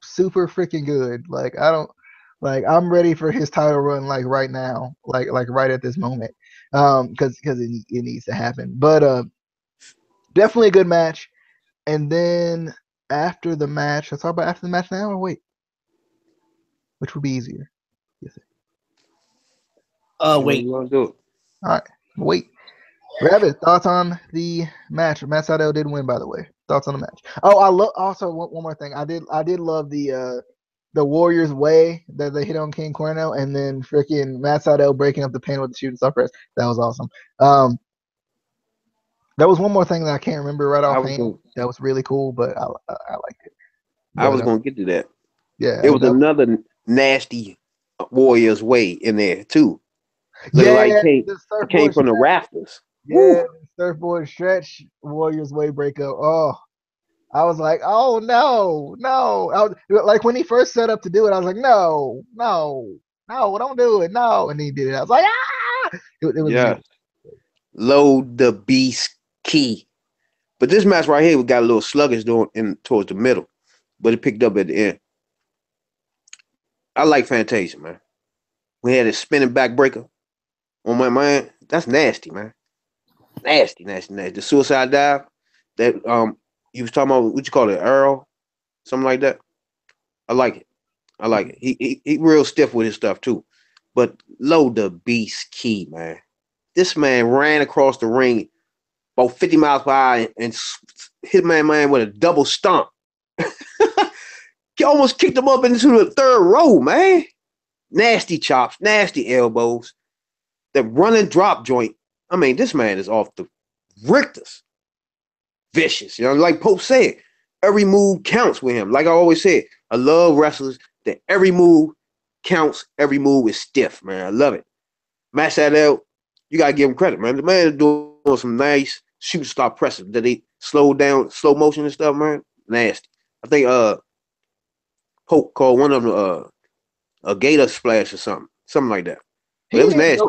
super freaking good. I'm ready for his title run right now, like right at this moment, because it needs to happen. But definitely a good match. And then after the match, let's talk about after the match now, or wait, which would be easier? Wait. You want to do it? All right, wait. Rabbit, thoughts on the match? Matt Sydal did win, by the way. Thoughts on the match? Oh, I love. Also, one more thing. I did love the Warriors way that they hit on King Cuerno, and then freaking Matt Sydal breaking up the paint with the shooting star press. That was awesome. There was one more thing that I can't remember right offhand. That was really cool, but I liked it. I was going to get to that. Yeah, there was another nasty Warriors way in there too. It came from the rafters. Yeah, surfboard stretch Warriors way breakup. Oh, I was like, oh no. Like when he first set up to do it, I was like, no, don't do it, no. And he did it. I was like, ah! It was good. Load the beast key. But this match right here, we got a little sluggish towards the middle, but it picked up at the end. I like Fantasia, man. We had a spinning back breaker on my mind. That's nasty, man. Nasty. The suicide dive that you was talking about, what you call it, Earl? Something like that. I like it. He real stiff with his stuff too. But load the beast key, man. This man ran across the ring about 50 miles per hour and hit man with a double stomp. He almost kicked him up into the third row, man. Nasty chops, nasty elbows. The running drop joint. I mean, this man is off the Richters. Vicious. Like Pope said, every move counts with him. Like I always said, I love wrestlers that every move counts. Every move is stiff, man. I love it. Matt Sydal, you got to give him credit, man. The man is doing some nice shooting star presses that they slow down, slow motion and stuff, man. Nasty. I think Pope called one of them a gator splash or something like that. It was nasty.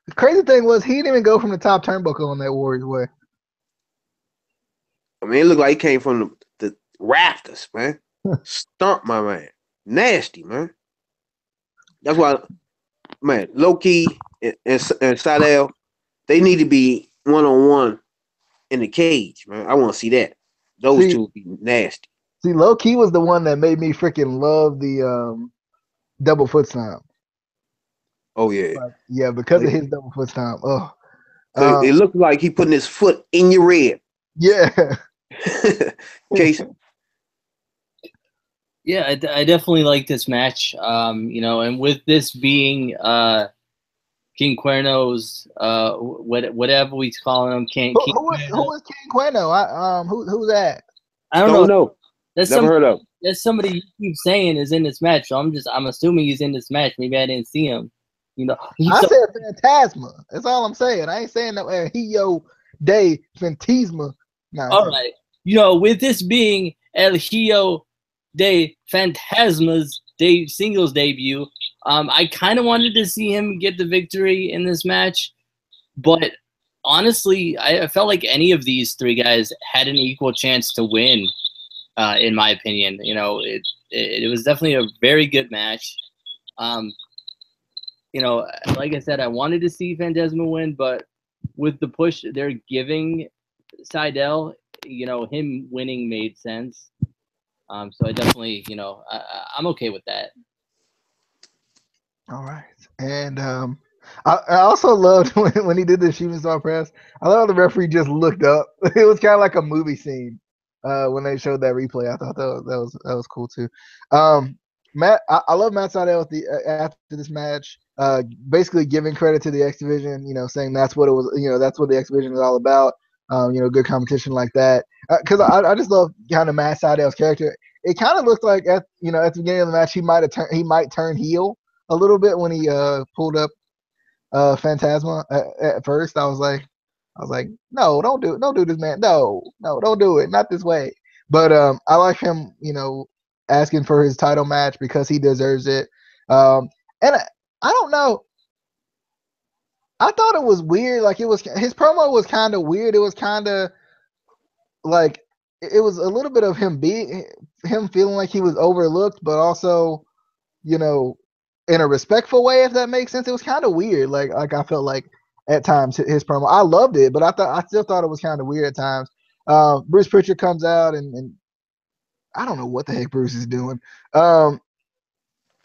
The crazy thing was he didn't even go from the top turnbuckle on that Warriors way. I mean, it looked like he came from the rafters, man. Stomp my man. Nasty, man. That's why, man, Low Ki and Sydal, they need to be one-on-one in the cage, man. I want to see that. Those two be nasty. See, Low Ki was the one that made me freaking love the double foot stomp. Oh, yeah. Yeah, because of his double foot stomp. Oh, It looked like he putting his foot in your rib. Yeah. Case. Yeah, I definitely like this match. And with this being King Cuerno's whatever we calling him, King. Who is King Cuerno? Who's that? I don't know. Never heard of. That's somebody you keep saying is in this match. So I'm assuming he's in this match. Maybe I didn't see him. I said Phantasma. That's all I'm saying. I ain't saying no Hijo de Fantasma. No. All right. With this being El Hijo de Fantasma's singles debut, I kind of wanted to see him get the victory in this match, but honestly, I felt like any of these three guys had an equal chance to win. In my opinion, it was definitely a very good match. Like I said, I wanted to see Phantasma win, but with the push they're giving Sydal, him winning made sense. So I definitely, I'm okay with that. All right. And I also loved when he did the shooting star press. I love the referee just looked up. It was kind of like a movie scene when they showed that replay. I thought that was cool too. Matt, I love Matt Sydal after this match, basically giving credit to the X Division, saying that's what it was, that's what the X Division is all about. Good competition like that. Because I just love kind of Matt Sydal's character. It kind of looked like at the beginning of the match he might turn heel a little bit when he pulled up Phantasma at first. I was like, no, don't do this, man. No, don't do it. Not this way. But I like him, asking for his title match because he deserves it. And I don't know. I thought it was weird. Like his promo was kind of weird. It was kind of like it was a little bit of him feeling like he was overlooked, but also, in a respectful way, if that makes sense. It was kind of weird. Like I felt like at times his promo. I loved it, but I still thought it was kind of weird at times. Bruce Pritchard comes out and I don't know what the heck Bruce is doing.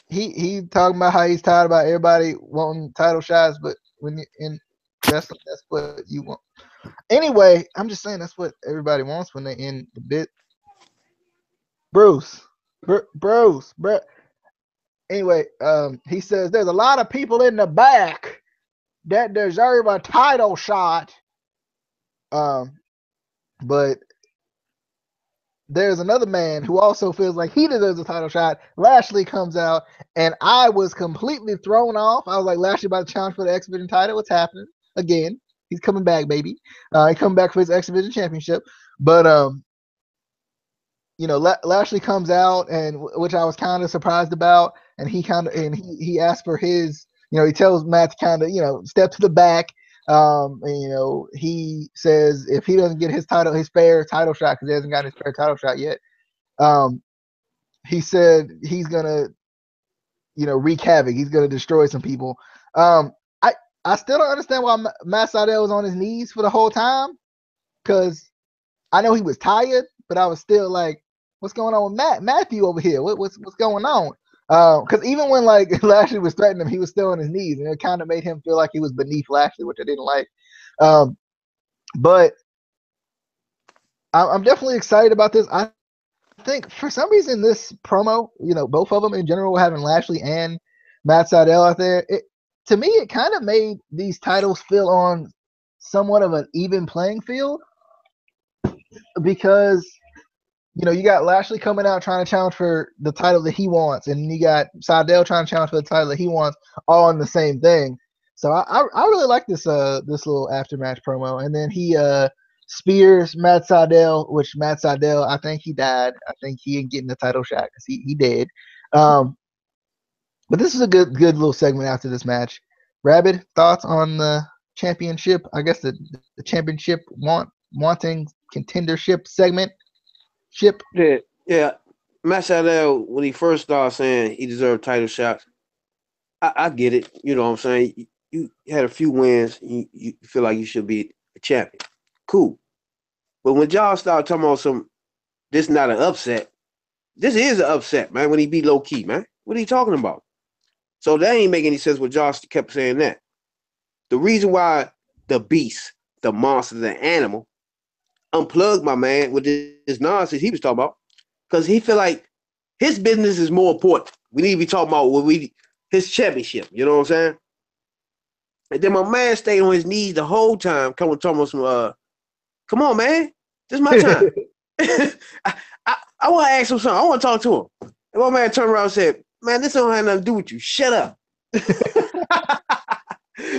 He talking about how he's tired about everybody wanting title shots, but when you in that's what you want. Anyway, I'm just saying that's what everybody wants when they in the bit. Bruce. Anyway, he says there's a lot of people in the back that deserve a title shot. But there's another man who also feels like he deserves a title shot. Lashley comes out, and I was completely thrown off. I was like, Lashley about to challenge for the X Division title. What's happening? Again, he's coming back, baby. He coming back for his X Division championship. But Lashley comes out, and which I was kind of surprised about, and he asked for his, he tells Matt to kind of, step to the back. He says if he doesn't get his fair title shot, because he hasn't gotten his fair title shot yet, he said he's gonna, wreak havoc. He's gonna destroy some people. I still don't understand why Matt Sydal was on his knees for the whole time, because I know he was tired, but I was still like, what's going on with Matthew over here? What's going on? Because even when Lashley was threatening him, he was still on his knees, and it kind of made him feel like he was beneath Lashley, which I didn't like. But I'm definitely excited about this. I think for some reason this promo, both of them in general, having Lashley and Matt Sydal out there, to me it kind of made these titles feel on somewhat of an even playing field, because you got Lashley coming out trying to challenge for the title that he wants, and you got Sydal trying to challenge for the title that he wants, all in the same thing. So I really like this little aftermatch promo. And then he spears Matt Sydal, which Matt Sydal, I think he died. I think he ain't getting the title shot because he did. But this is a good little segment after this match. Rabbit, thoughts on the championship? I guess the championship wanting contendership segment. Yeah. Matt Sydal, when he first started saying he deserved title shots, I get it. You know what I'm saying? You had a few wins. You feel like you should be a champion. Cool. But when y'all start talking about this not an upset, this is an upset, man, when he beat Low Key, man. What are you talking about? So that ain't making any sense when Josh kept saying that. The reason why the beast, the monster, the animal, unplug my man with this nonsense he was talking about, because he feel like his business is more important. We need to be talking about his championship. You know what I'm saying? And then my man stayed on his knees the whole time, talking about some. Come on, man, this is my time. I want to ask him something. I want to talk to him. And my man turned around and said, "Man, this don't have nothing to do with you. Shut up."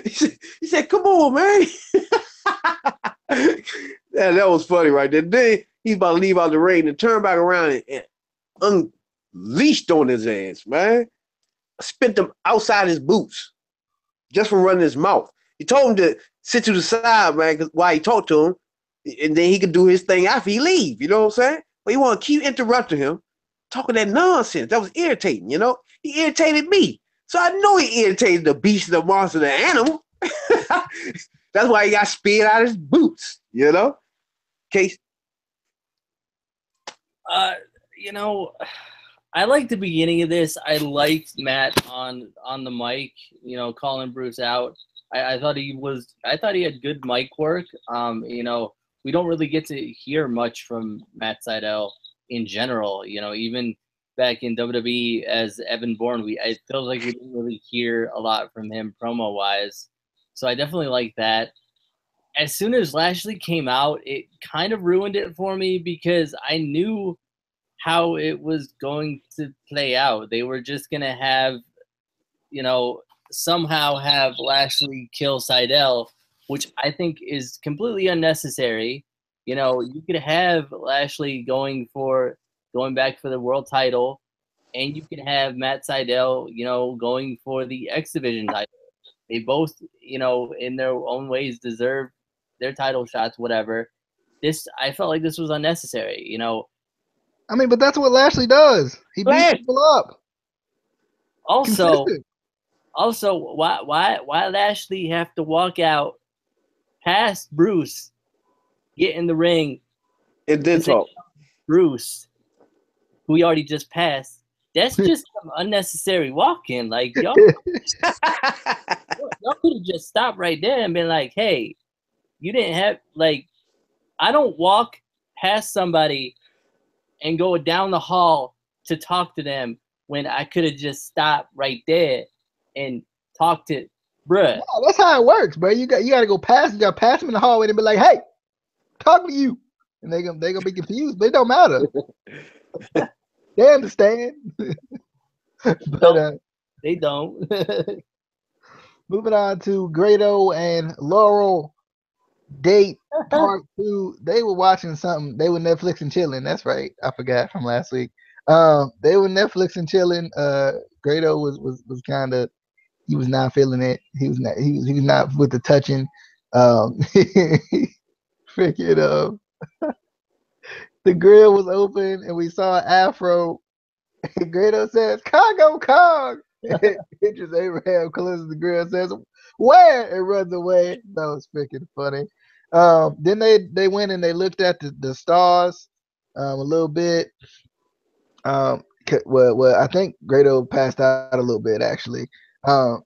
He said, "Come on, man." Yeah, that was funny right there. Then he's about to leave out the ring and turn back around and unleashed on his ass, man. Spent him outside his boots just from running his mouth. He told him to sit to the side, man, while he talked to him, and then he could do his thing after he leave. You know what I'm saying? But he want to keep interrupting him, talking that nonsense. That was irritating, you know? He irritated me. So I know he irritated the beast, the monster, the animal. That's why he got spit out of his boots, you know? Case. You know, I liked the beginning of this. I liked Matt on the mic, you know, calling Bruce out. I thought he had good mic work. You know, we don't really get to hear much from Matt Sydal in general. You know, even back in WWE as Evan Bourne, I feel like we didn't really hear a lot from him promo wise. So I definitely like that. As soon as Lashley came out, it kind of ruined it for me because I knew how it was going to play out. They were just going to have, you know, somehow have Lashley kill Sydal, which I think is completely unnecessary. You know, you could have Lashley going back for the world title, and you could have Matt Sydal, you know, going for the X Division title. They both, you know, in their own ways deserve their title shots, whatever. I felt like this was unnecessary, you know. I mean, but that's what Lashley does. He beats people up. Also, why Lashley have to walk out past Bruce, get in the ring, and then talk? Bruce, who he already just passed. That's just some unnecessary walking. Like, y'all could have just stopped right there and been like, hey, you didn't have, like, I don't walk past somebody and go down the hall to talk to them when I could have just stopped right there and talked to bruh. Yeah, that's how it works, bro. You got to go past. You got to pass them in the hallway and be like, "Hey, talk to you," and they gonna be confused, but it don't matter. They understand. But they don't. Moving on to Grado and Laurel date part 2. They were watching something. They were Netflix and chilling. That's right. I forgot from last week. They were Netflix and chilling. Grado was kind of, he was not feeling it. He was not with the touching. Freaking the grill was open and we saw Afro. And Grado says, "Congo Kong." Idris Abraham closes the grill, says, "Where?" and runs away. That was freaking funny. Then they went and they looked at the stars a little bit. Well, I think Grado passed out a little bit actually. I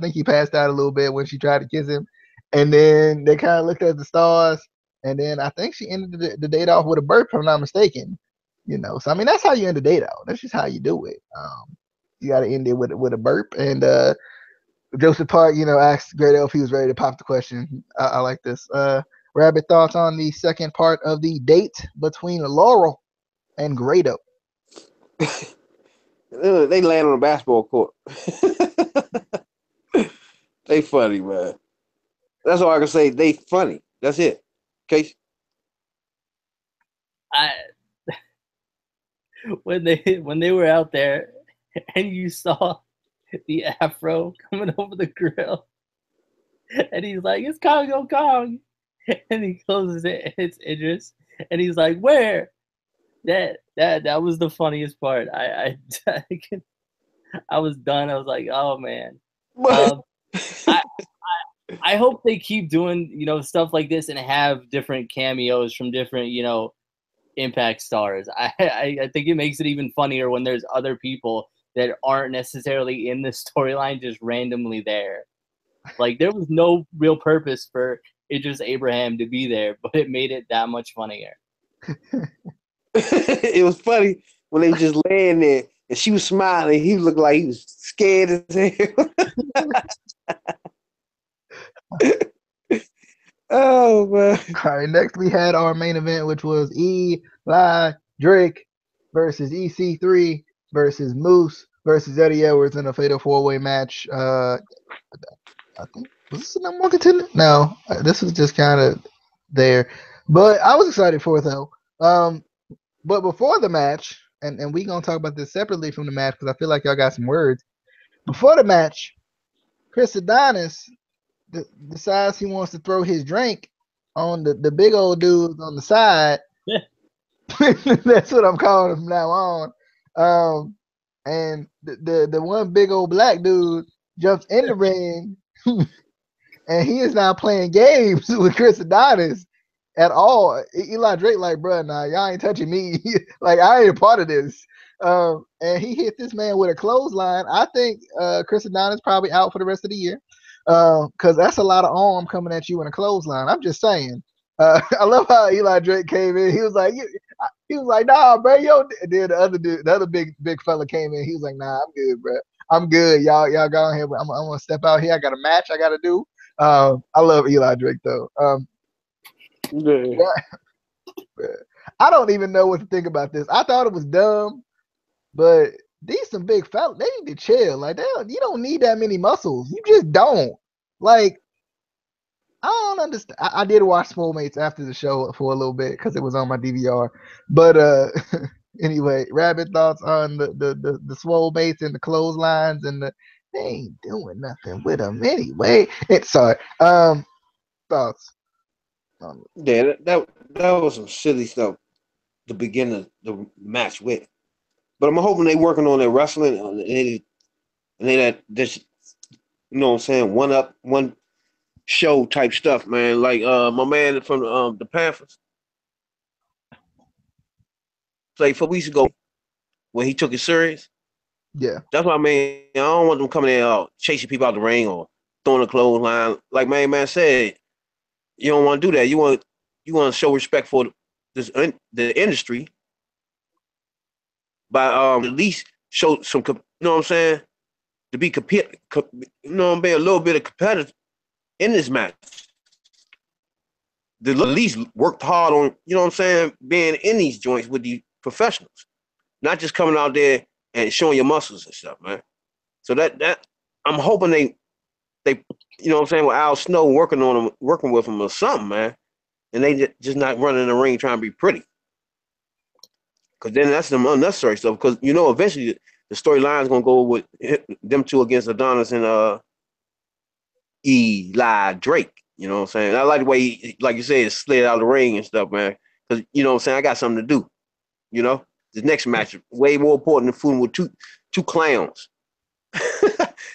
think he passed out a little bit when she tried to kiss him, and then they kind of looked at the stars, and then I think she ended the date off with a burp, if I'm not mistaken. You know, so I mean that's how you end the date out. That's just how you do it. You got to end it with a burp. And Joseph Park, you know, asked Grado if he was ready to pop the question. I like this. Rabbit, thoughts on the second part of the date between Laurel and Grado? They land on a basketball court. They funny, man. That's all I can say. They funny. That's it. Case. When they were out there and you saw the Afro coming over the grill and he's like, "It's Congo Kong," and he closes it, it's Idris, and he's like, "Where?" That was the funniest part. I was done. I was like, oh man. I hope they keep doing, you know, stuff like this and have different cameos from different, you know, Impact stars. I think it makes it even funnier when there's other people that aren't necessarily in the storyline just randomly there. Like there was no real purpose for Idris Abraham to be there, but it made it that much funnier. It was funny when they just laying there and she was smiling. He looked like he was scared as hell. Oh man! All right, next we had our main event, which was Eli Drake versus EC3 versus Moose versus Eddie Edwards in a fatal 4-way match. I think was this the number one contender? No, this was just kind of there, but I was excited for it though. But before the match, and we gonna talk about this separately from the match because I feel like y'all got some words. Before the match, Chris Adonis decides he wants to throw his drink on the big old dudes on the side. That's what I'm calling him from now on. And the one big old black dude jumps in the ring, and he is now playing games with Chris Adonis at all. Eli Drake like, bro, nah, y'all ain't touching me. Like, I ain't a part of this. And he hit this man with a clothesline. I think Chris Adonis probably out for the rest of the year. Because that's a lot of arm coming at you in a clothesline. I'm just saying. I love how Eli Drake came in. He was like, nah, bro, yo. Then the other dude, the other big fella came in. He was like, nah, I'm good, bro. I'm good. Y'all go ahead. I'm gonna step out here. I got a match I gotta do. I love Eli Drake though. Yeah. I don't even know what to think about this. I thought it was dumb, but these some big fellas. They need to chill. Like you don't need that many muscles. You just don't. Like I don't understand. I did watch Soulmates after the show for a little bit because it was on my DVR. But anyway, Rabbit thoughts on the Soulmates and the clotheslines and they ain't doing nothing with them anyway. Sorry. Thoughts. Yeah, that was some silly stuff to begin the match with. But I'm hoping they working on their wrestling and they that this, you know what I'm saying, one show type stuff, man. Like my man from the Panthers played 4 weeks ago when he took it serious. Yeah. That's what I mean. I don't want them coming in chasing people out the ring or throwing a clothesline. Like my man said, you don't want to do that. You want to show respect for the industry by at least show some, you know what I'm saying, to be you know what I'm saying, a little bit of competitive in this match. They at least worked hard on, you know what I'm saying, being in these joints with these professionals, not just coming out there and showing your muscles and stuff, man. So that I'm hoping they you know what I'm saying, with Al Snow working with them or something, man, and they just not running in the ring trying to be pretty. Because then that's some unnecessary stuff. Because you know, eventually the storyline is gonna go with them two against Adonis and Eli Drake. You know what I'm saying? And I like the way he, like you said, slid out of the ring and stuff, man. Because you know what I'm saying, I got something to do. You know, the next match way more important than fooling with two clowns.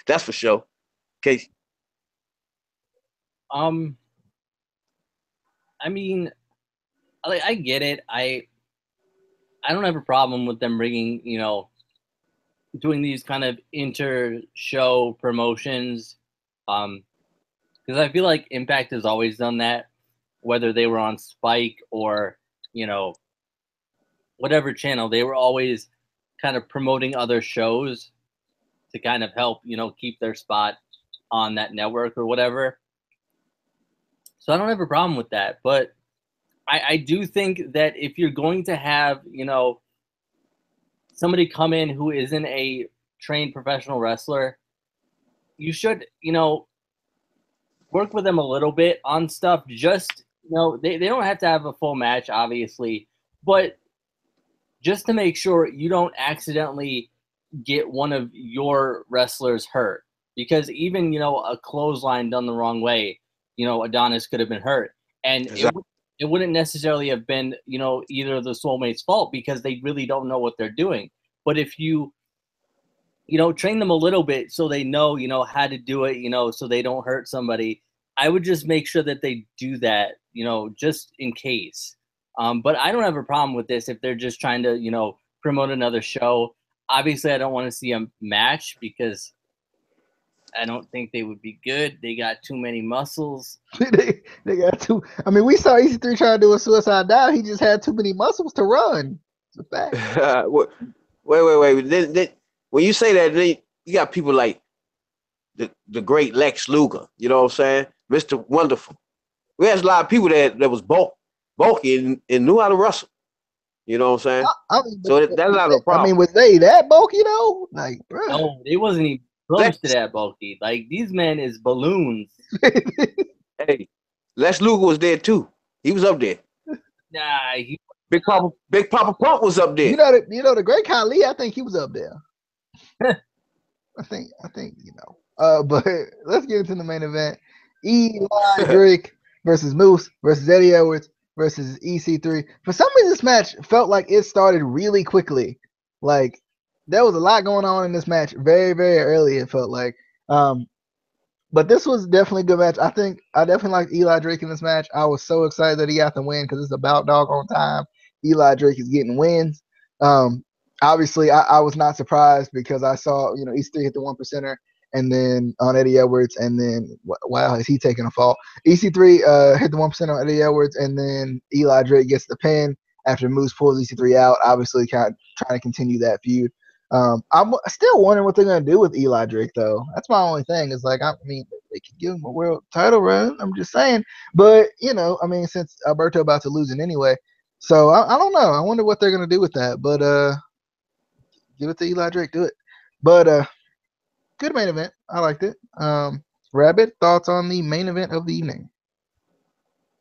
That's for sure. Okay. I mean, I get it. I don't have a problem with them bringing, doing these kind of inter-show promotions, because I feel like Impact has always done that, whether they were on Spike or, whatever channel, they were always kind of promoting other shows to kind of help, keep their spot on that network or whatever. So I don't have a problem with that, but I do think that if you're going to have, somebody come in who isn't a trained professional wrestler, you should, work with them a little bit on stuff. Just, they don't have to have a full match, obviously, but just to make sure you don't accidentally get one of your wrestlers hurt. Because even, a clothesline done the wrong way, Adonis could have been hurt. And exactly. It wouldn't necessarily have been, either of the Soulmates' fault because they really don't know what they're doing. But if you, train them a little bit so they know, how to do it, so they don't hurt somebody, I would just make sure that they do that, just in case. But I don't have a problem with this if they're just trying to, promote another show. Obviously, I don't want to see a match because I don't think they would be good. They got too many muscles. they got too. I mean, we saw EC3 trying to do a suicide dive. He just had too many muscles to run. It's a fact. Wait. Then, when you say that, then you got people like the great Lex Luger. You know what I'm saying? Mr. Wonderful. We had a lot of people that was bulky and knew how to wrestle. You know what I'm saying? I mean, so that's not a problem. I mean, was they that bulky though? Like, bro. No, they wasn't even close to that bulky. Like, these men is balloons. Hey, Lex Luger was there too. He was up there. Nah, Big Papa Pump was up there. You know the great Khali. I think he was up there. I think you know. But let's get into the main event. Eli Drake versus Moose versus Eddie Edwards versus EC3. For some reason, this match felt like it started really quickly. Like, there was a lot going on in this match very, very early, it felt like. But this was definitely a good match. I definitely liked Eli Drake in this match. I was so excited that he got the win because it's about doggone time Eli Drake is getting wins. Obviously, I was not surprised because I saw, EC3 hit the 1%er and then on Eddie Edwards, and then, wow, is he taking a fall? EC3 hit the 1% on Eddie Edwards, and then Eli Drake gets the pin after Moose pulls EC3 out, obviously kind of trying to continue that feud. I'm still wondering what they're going to do with Eli Drake, though. That's my only thing. Is like, I mean, they could give him a world title run. I'm just saying. But, since Alberto about to lose it anyway. So, I don't know. I wonder what they're going to do with that. But give it to Eli Drake. Do it. But good main event. I liked it. Rabbit, thoughts on the main event of the evening?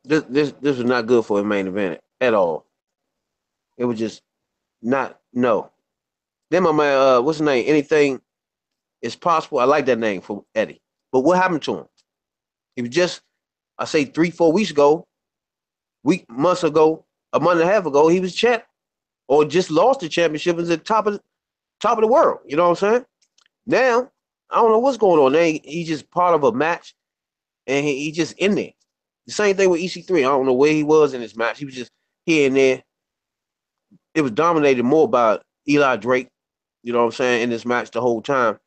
This was not good for a main event at all. It was just no. Then my man, what's his name? Anything is possible. I like that name for Eddie. But what happened to him? He was just, I say 3-4 weeks ago, months ago, a month and a half ago, he was champ, or just lost the championship and at the top of the world. You know what I'm saying? Now, I don't know what's going on. Now he's just part of a match, and he just in there. The same thing with EC3. I don't know where he was in this match. He was just here and there. It was dominated more by Eli Drake. You know what I'm saying, in this match the whole time.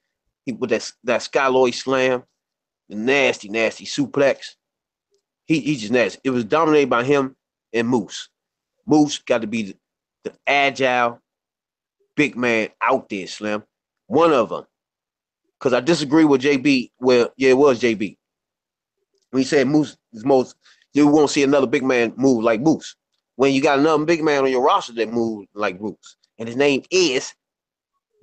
He with that Skyloid slam, the nasty suplex. He just nasty. It was dominated by him and Moose. Moose got to be the agile big man out there, Slim. One of them. Because I disagree with JB. Well, yeah, it was JB. When he said Moose is most, you won't see another big man move like Moose. When you got another big man on your roster that moves like Moose. And his name is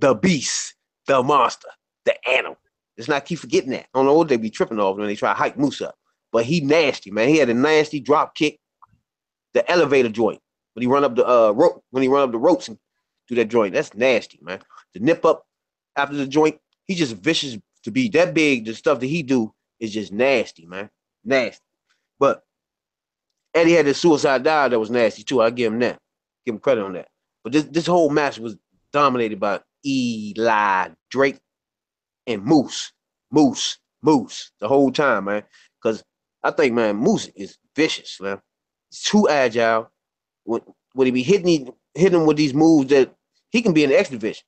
the Beast, the Monster, the Animal. Let's not keep forgetting that. I don't know what they be tripping off when they try to hype Moose up. But he nasty, man. He had a nasty drop kick, the elevator joint. When he run up the ropes and do that joint, that's nasty, man. The nip up after the joint, he just vicious to be that big. The stuff that he do is just nasty, man. Nasty. But Eddie had the suicide dive that was nasty too. I give him that. Give him credit on that. But this whole match was dominated by Eli Drake and Moose the whole time, man. Because I think, man, Moose is vicious, man. He's too agile. When he be hitting him with these moves that he can be in the X division,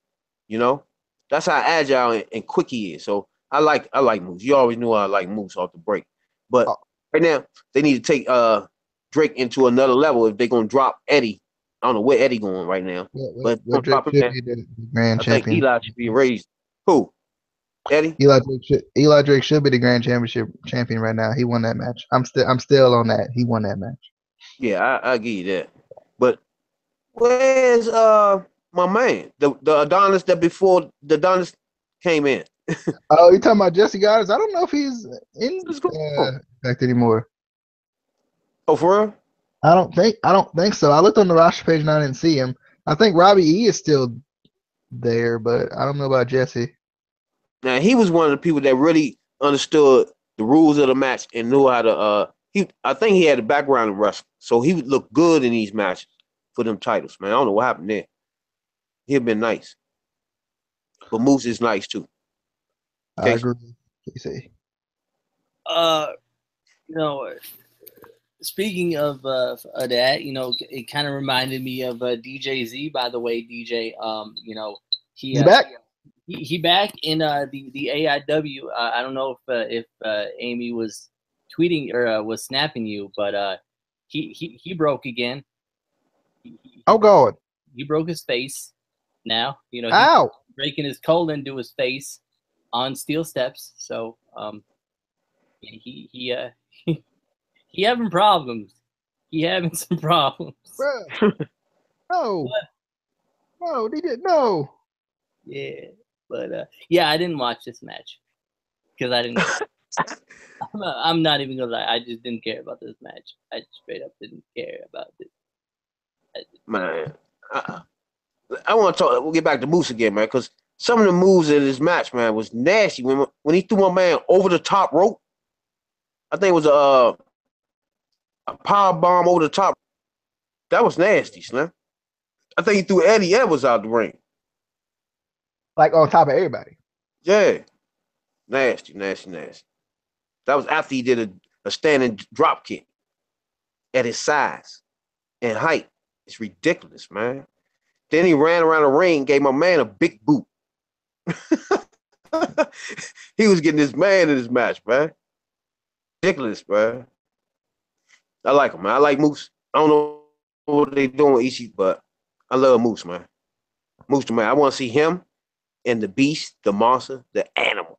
That's how agile and quick he is. So I like Moose. You always knew I like Moose off the break. But right now, they need to take Drake into another level if they're going to drop Eddie. I don't know where Eddie going right now. But Drake should be the grand champion. Think Eli should be raised. Who? Eddie? Eli Drake should be the grand championship champion right now. He won that match. I'm still on that. He won that match. Yeah, I give you that. But where's my man? The Adonis that before the Adonis came in. Oh, you talking about Jesse Goddard? I don't know if he's in Impact anymore. Oh, for real? I don't think so. I looked on the roster page and I didn't see him. I think Robbie E is still there, but I don't know about Jesse. Now he was one of the people that really understood the rules of the match and knew how to. I think he had a background in wrestling, so he would look good in these matches for them titles. Man, I don't know what happened there. He'd been nice, but Moose is nice too. I agree. You see. Speaking of that, it kind of reminded me of DJ Z. By the way, DJ, he's back. he back in the AIW. I don't know if Amy was tweeting or was snapping you, but he broke again. Oh God! He broke his face. Now he's Ow! breaking his colon to his face on steel steps. So he having problems. He having some problems. Bruh. No. No, they did no. Yeah, but yeah, I didn't watch this match because I didn't. I'm not even gonna lie. I just didn't care about this match. I straight up didn't care about it. Man, I want to talk. We'll get back to Moose again, man, because some of the moves in this match, man, was nasty. When he threw my man over the top rope, I think it was a power bomb over the top. That was nasty, Slim. I think he threw Eddie Edwards out the ring. Like on top of everybody. Yeah, nasty. That was after he did a standing drop kick at his size and height. It's ridiculous, man. Then he ran around the ring, gave my man a big boot. He was getting his man in this match, man. Ridiculous, man. I like him, man. I like Moose. I don't know what they doing with Ishii, but I love Moose, man. Moose the man. I want to see him and the beast, the monster, the animal.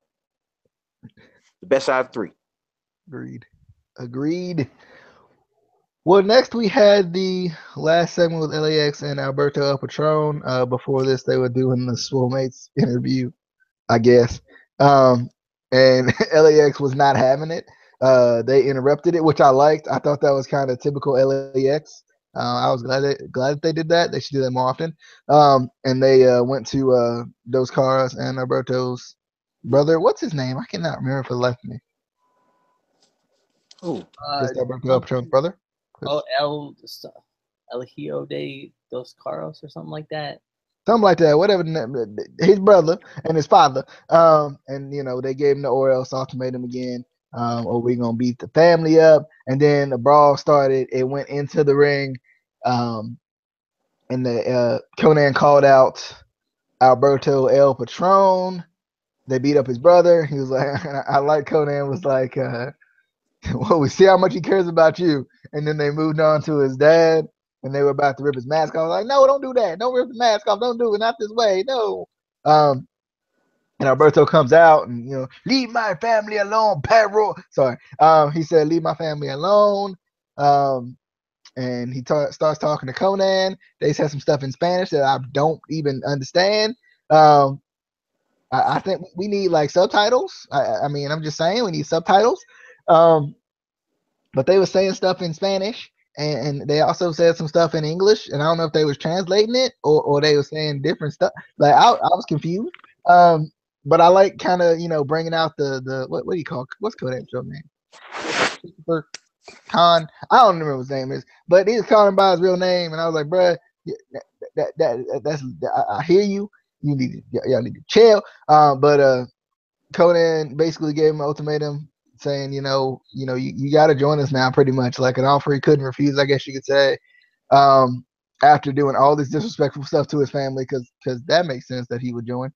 The best out of three. Agreed. Well, next we had the last segment with LAX and Alberto El Patron. Before this, they were doing the Swole interview, I guess. And LAX was not having it. They interrupted it, which I liked. I thought that was kind of typical LAX. I was glad that they did that. They should do that more often. And they went to Dos Caras and Alberto's brother. What's his name? I cannot remember for the life of me. Who? Just Alberto El Patron's brother. Oh, El Hijo de Dos Caros or something like that. Something like that, whatever. His brother and his father. And they gave him the or else ultimatum again. Or we gonna beat the family up. And then the brawl started. It went into the ring. And the Conan called out Alberto El Patron. They beat up his brother. He was like, I like Conan was like, well, we see how much he cares about you. And then they moved on to his dad, and they were about to rip his mask off. I was like, no, don't do that. Don't rip the mask off. Don't do it. Not this way. No. And Alberto comes out and, leave my family alone, perro. Sorry. He said, leave my family alone. And he starts talking to Conan. They said some stuff in Spanish that I don't even understand. I think we need like subtitles. I mean, I'm just saying we need subtitles. But they were saying stuff in Spanish, and they also said some stuff in English. And I don't know if they was translating it or they were saying different stuff. Like I was confused. But I like kind of bringing out the what do you call what's Conan's show name? Christopher Khan. I don't remember what his name is, but he was calling him by his real name, and I was like, bruh, that's I hear you. Y'all need to chill. But Conan basically gave him an ultimatum saying, you got to join us now, pretty much like an offer he couldn't refuse, I guess you could say. After doing all this disrespectful stuff to his family, because that makes sense that he would join.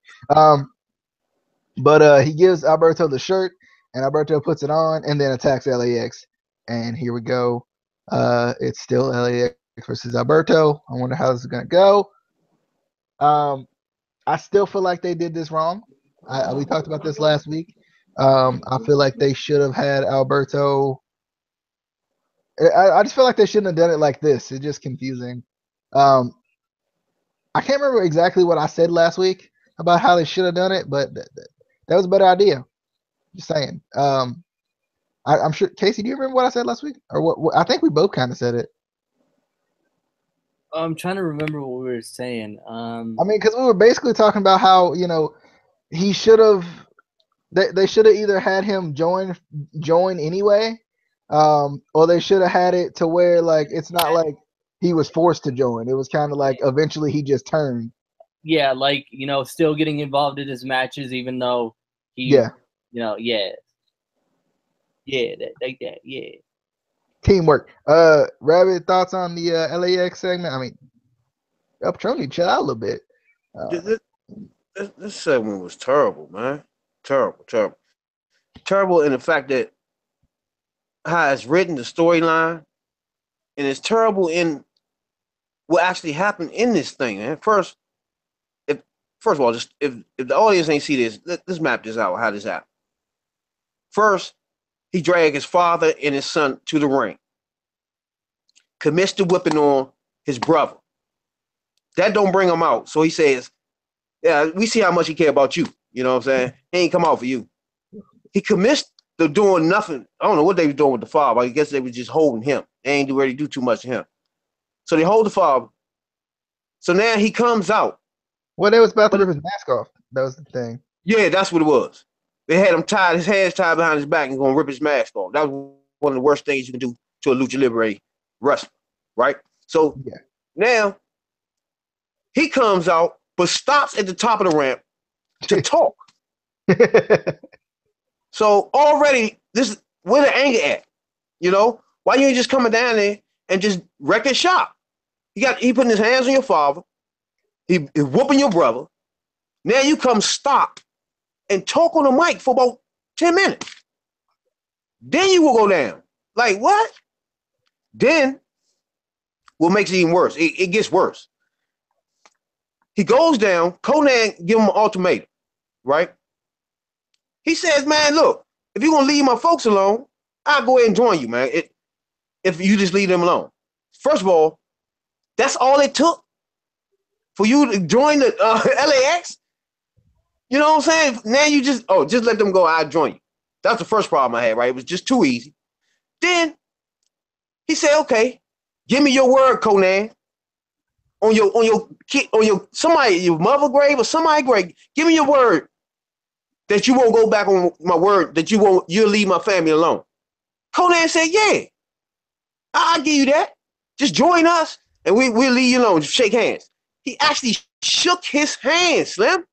But he gives Alberto the shirt, and Alberto puts it on and then attacks LAX. And here we go. It's still LAX versus Alberto. I wonder how this is gonna go. I still feel like they did this wrong. We talked about this last week. I feel like they should have had Alberto. I just feel like they shouldn't have done it like this. It's just confusing. I can't remember exactly what I said last week about how they should have done it, but that was a better idea. Just saying. I'm sure. Casey, do you remember what I said last week? Or what I think we both kind of said it. I'm trying to remember what we were saying. I mean, because we were basically talking about how he should have. They should have either had him join anyway, or they should have had it to where like it's not like he was forced to join. It was kind of like eventually he just turned. Yeah, like still getting involved in his matches, even though he. Yeah. Like that. Yeah. Teamwork. Rabbit, thoughts on the LAX segment? I mean, El Patron need to chill out a little bit. this segment was terrible, man. Terrible in the fact that how it's written, the storyline, and it's terrible in what actually happened in this thing, man. First of all, just if the audience ain't see this, let's map this out. How this happened. First, he dragged his father and his son to the ring, commits the whipping on his brother. That don't bring him out. So he says, yeah, we see how much he care about you. You know what I'm saying? He ain't come out for you. He commits to doing nothing. I don't know what they were doing with the father. I guess they were just holding him. They ain't really do too much to him. So they hold the father. So now he comes out. Well, they was about to rip his mask off. That was the thing. Yeah, that's what it was. They had him tied, his hands tied behind his back and going to rip his mask off. That was one of the worst things you can do to a Lucha Libre wrestler, right? So now he comes out, but stops at the top of the ramp to talk. So already, this where the anger at? You know, why you ain't just coming down there and just wreck his shop? He putting his hands on your father. He whooping your brother. Now you come stop and talk on the mic for about 10 minutes. Then you will go down. Like what? Then what makes it even worse? It gets worse. He goes down. Konnan give him an ultimatum, right? He says, man, look, if you're going to leave my folks alone, I'll go ahead and join you, man. If you just leave them alone. First of all, that's all it took for you to join the LAX? You know what I'm saying? Now you just let them go, I'll join you. That's the first problem I had, right? It was just too easy. Then he said, okay, give me your word, Konnan. On your kid, on your mother grave or somebody grave, give me your word that you won't go back on my word, that you'll leave my family alone. Konnan said, yeah, I'll give you that. Just join us and we'll leave you alone. Just shake hands. He actually shook his hand, Slim.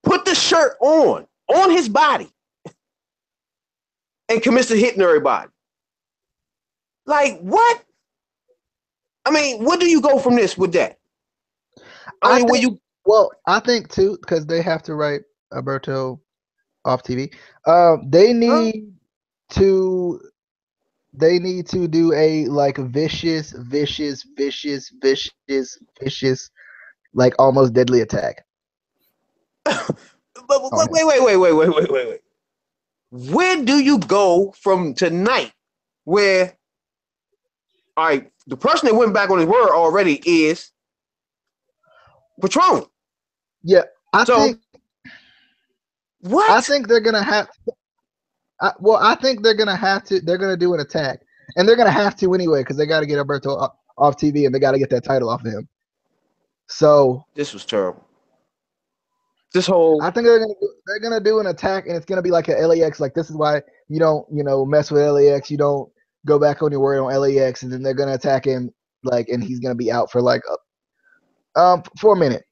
Put the shirt on his body and commits to hitting everybody. Like, what? I mean, where do you go from this with that? I think too, because they have to write Alberto off TV. They need to do a like vicious, like almost deadly attack. But wait. Where do you go from tonight where, all right, the person that went back on his word already is Patron. Yeah, I think they're gonna have to. I think they're gonna have to. They're gonna do an attack, and they're gonna have to anyway because they got to get Alberto off TV and they got to get that title off of him. So this was terrible. I think they're gonna do an attack, and it's gonna be like a LAX. Like, this is why you don't mess with LAX. You don't go back on your word on LAX, and then they're gonna attack him and he's gonna be out for for a minute.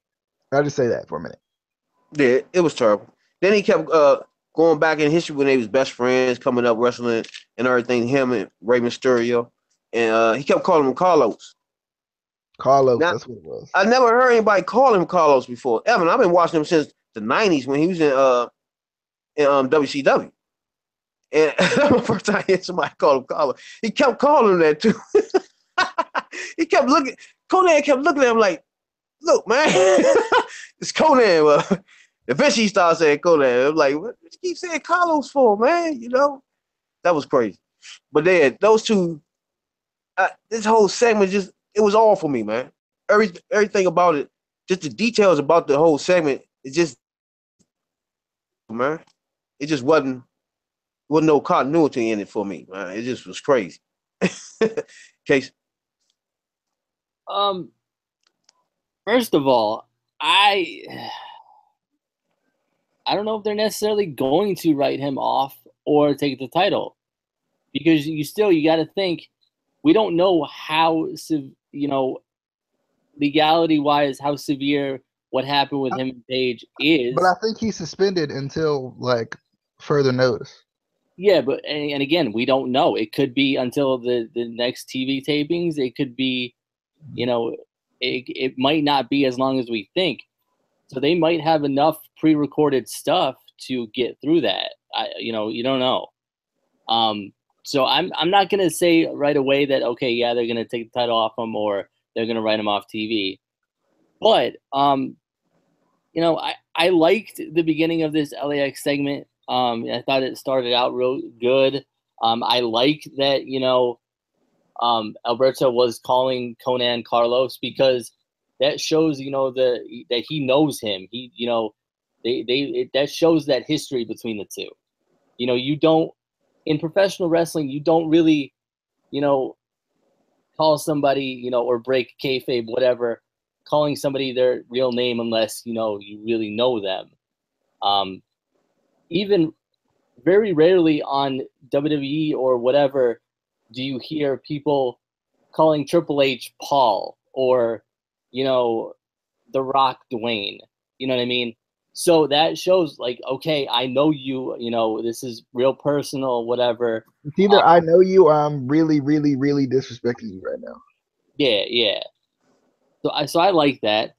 I'll just say that for a minute. Yeah, it was terrible. Then he kept going back in history when they was best friends, coming up wrestling and everything. Him and Rey Mysterio, and he kept calling him Carlos. Now, that's what it was. I never heard anybody call him Carlos before. Evan, I've been watching him since the 90s when he was in WCW. And that's my first time I heard somebody call him Carlos. He kept calling him that too. He kept looking. Konnan kept looking at him like, look, man, it's Konnan. Eventually he started saying Konnan. I'm like, what you keep saying Carlos for, man? You know? That was crazy. But then those two, this whole segment it was all for me, man. Everything about it, just the details about the whole segment, it just, man, it just wasn't no continuity in it for me, man. It just was crazy. Case. First of all, I don't know if they're necessarily going to write him off or take the title, because you got to think, we don't know how, legality-wise, how severe what happened with him and Paige is. But I think he's suspended until further notice. Yeah, but and again, we don't know. It could be until the next TV tapings. It could be, it might not be as long as we think. So they might have enough pre-recorded stuff to get through that. You don't know. So I'm not gonna say right away that okay, yeah, they're gonna take the title off him or they're gonna write him off TV. But I liked the beginning of this LAX segment. I thought it started out real good. I like that Alberto was calling Konnan Carlos because that shows that he knows him. That shows that history between the two. You don't in professional wrestling you don't really call somebody or break kayfabe whatever calling somebody their real name unless you really know them. Even very rarely on WWE or whatever do you hear people calling Triple H Paul or The Rock Dwayne. You know what I mean? So that shows like, okay, I know you, this is real personal, whatever. It's either I know you or I'm really, really, really disrespecting you right now. Yeah. So I like that.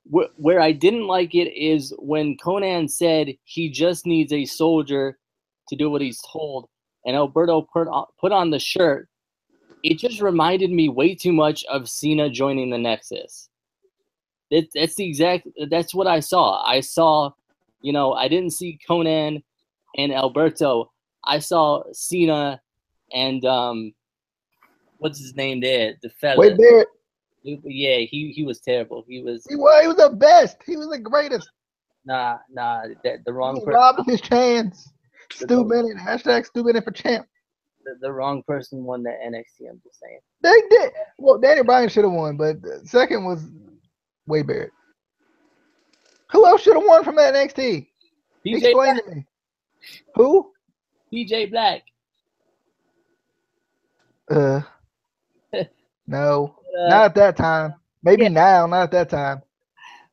Where I didn't like it is when Konnan said he just needs a soldier to do what he's told, and Alberto put on the shirt. It just reminded me way too much of Cena joining the Nexus. That's what I saw. I saw, I didn't see Konnan and Alberto. I saw Cena and what's his name there? The fella. Wade Barrett. Yeah, he was terrible. He was the best. He was the greatest. Nah, the wrong He person. robbed his chance. Stu Bennett, hashtag Stu Bennett for champ. The wrong person won the NXT, I'm just saying. They did. Well, Daniel Bryan should have won, but second was Wade Barrett. Who else should have won from that NXT? Explain to me. Who? PJ Black. No. Not at that time. Maybe now, not at that time.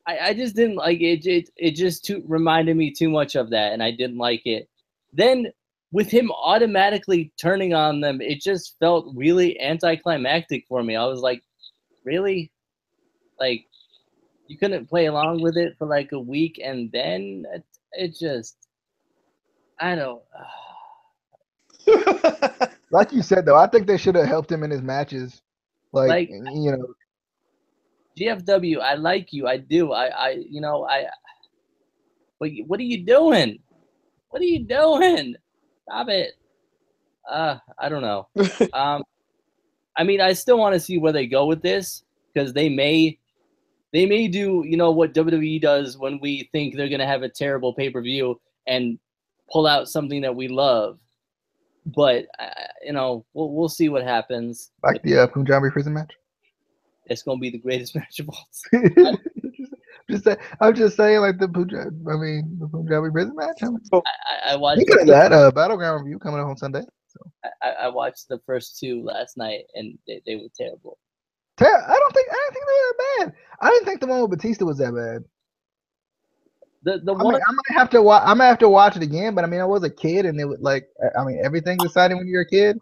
I just didn't like it. It just reminded me too much of that, and I didn't like it. Then with him automatically turning on them, it just felt really anticlimactic for me. I was like, really? Like, you couldn't play along with it for like a week, and then it just, I don't. Like you said, though, I think they should have helped him in his matches. Like GFW, I like you. I do. But what are you doing? What are you doing? Stop it. I don't know. I mean, I still want to see where they go with this because they may do, what WWE does when we think they're going to have a terrible pay-per-view and pull out something that we love. But, we'll see what happens. Like the Punjabi prison match? It's going to be the greatest match of all time. I'm just saying, like the Punjabi prison match. I watched that Battleground review coming up on Sunday. So I watched the first two last night, and they were terrible. I didn't think they were bad. I didn't think the one with Batista was that bad. The one I might have to watch. I might have to watch it again. But I was a kid, and it was like everything's exciting when you're a kid.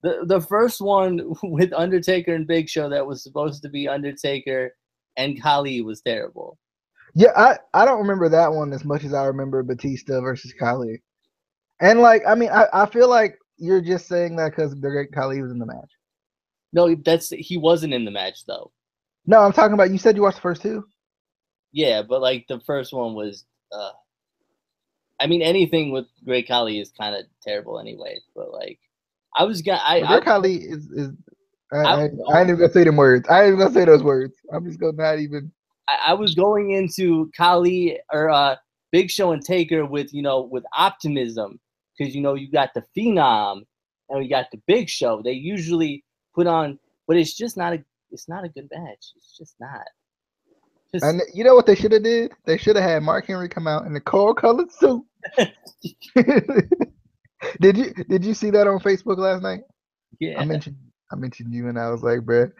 The first one with Undertaker and Big Show that was supposed to be Undertaker and Khali was terrible. Yeah, I don't remember that one as much as I remember Batista versus Khali. And I feel like you're just saying that because Khali was in the match. No, he wasn't in the match though. No, I'm talking about. You said you watched the first two. Yeah, but like the first one was. Anything with Great Khali is kind of terrible anyway. But like, I was gonna. Great Khali is. I ain't even gonna say them words. I ain't even gonna say those words. I'm just gonna not even. I was going into Khali or Big Show and Taker with optimism because you got the Phenom and we got the Big Show. They usually put on, but it's just not a good match. It's just not. And you know what they should have did? They should have had Mark Henry come out in the coral-colored suit. Did you see that on Facebook last night? Yeah. I mentioned you, and I was like, bruh.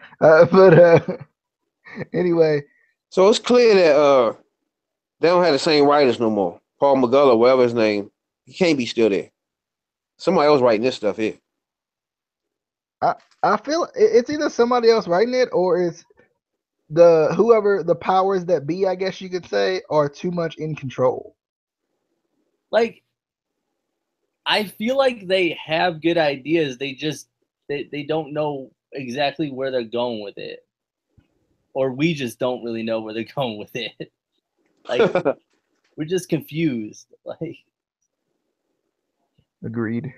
Anyway. So it's clear that they don't have the same writers no more. Paul McGulla, whatever his name, he can't be still there. Somebody else writing this stuff here. I feel it's either somebody else writing it or it's whoever the powers that be, I guess you could say, are too much in control. Like, I feel like they have good ideas. They just they don't know exactly where they're going with it, or we just don't really know where they're going with it. Like, we're just confused. Like, Agreed.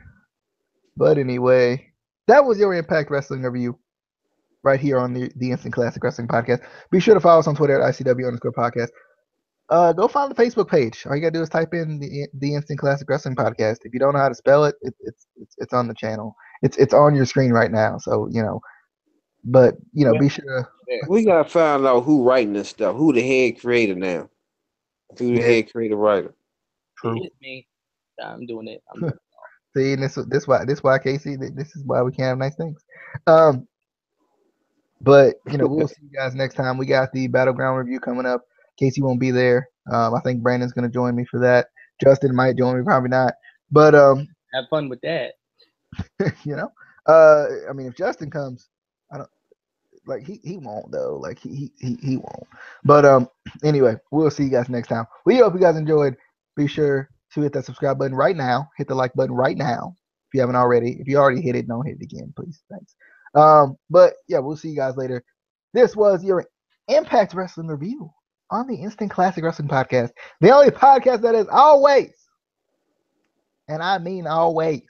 But anyway, that was your Impact Wrestling review right here on the Instant Classic Wrestling Podcast. Be sure to follow us on Twitter at ICW_podcast. Go find the Facebook page. All you gotta do is type in the Instant Classic Wrestling Podcast. If you don't know how to spell it, it's on the channel. It's on your screen right now. So but be sure to. We gotta find out who writing this stuff. Who the head creator now? Who the head creator writer? True. it's me. I'm doing it. See, and this why Casey. This is why we can't have nice things. But we'll see you guys next time. We got the Battleground review coming up. Casey won't be there. I think Brandon's gonna join me for that. Justin might join me, probably not. But have fun with that. I mean, if Justin comes, I don't like he won't though. Like he won't. But anyway, we'll see you guys next time. We hope you guys enjoyed. Be sure to hit that subscribe button right now. Hit the like button right now if you haven't already. If you already hit it, don't hit it again, please. Thanks. But yeah, we'll see you guys later. This was your Impact Wrestling review on the Instant Classic Wrestling Podcast, the only podcast that is always, and I mean always,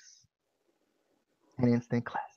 an instant classic.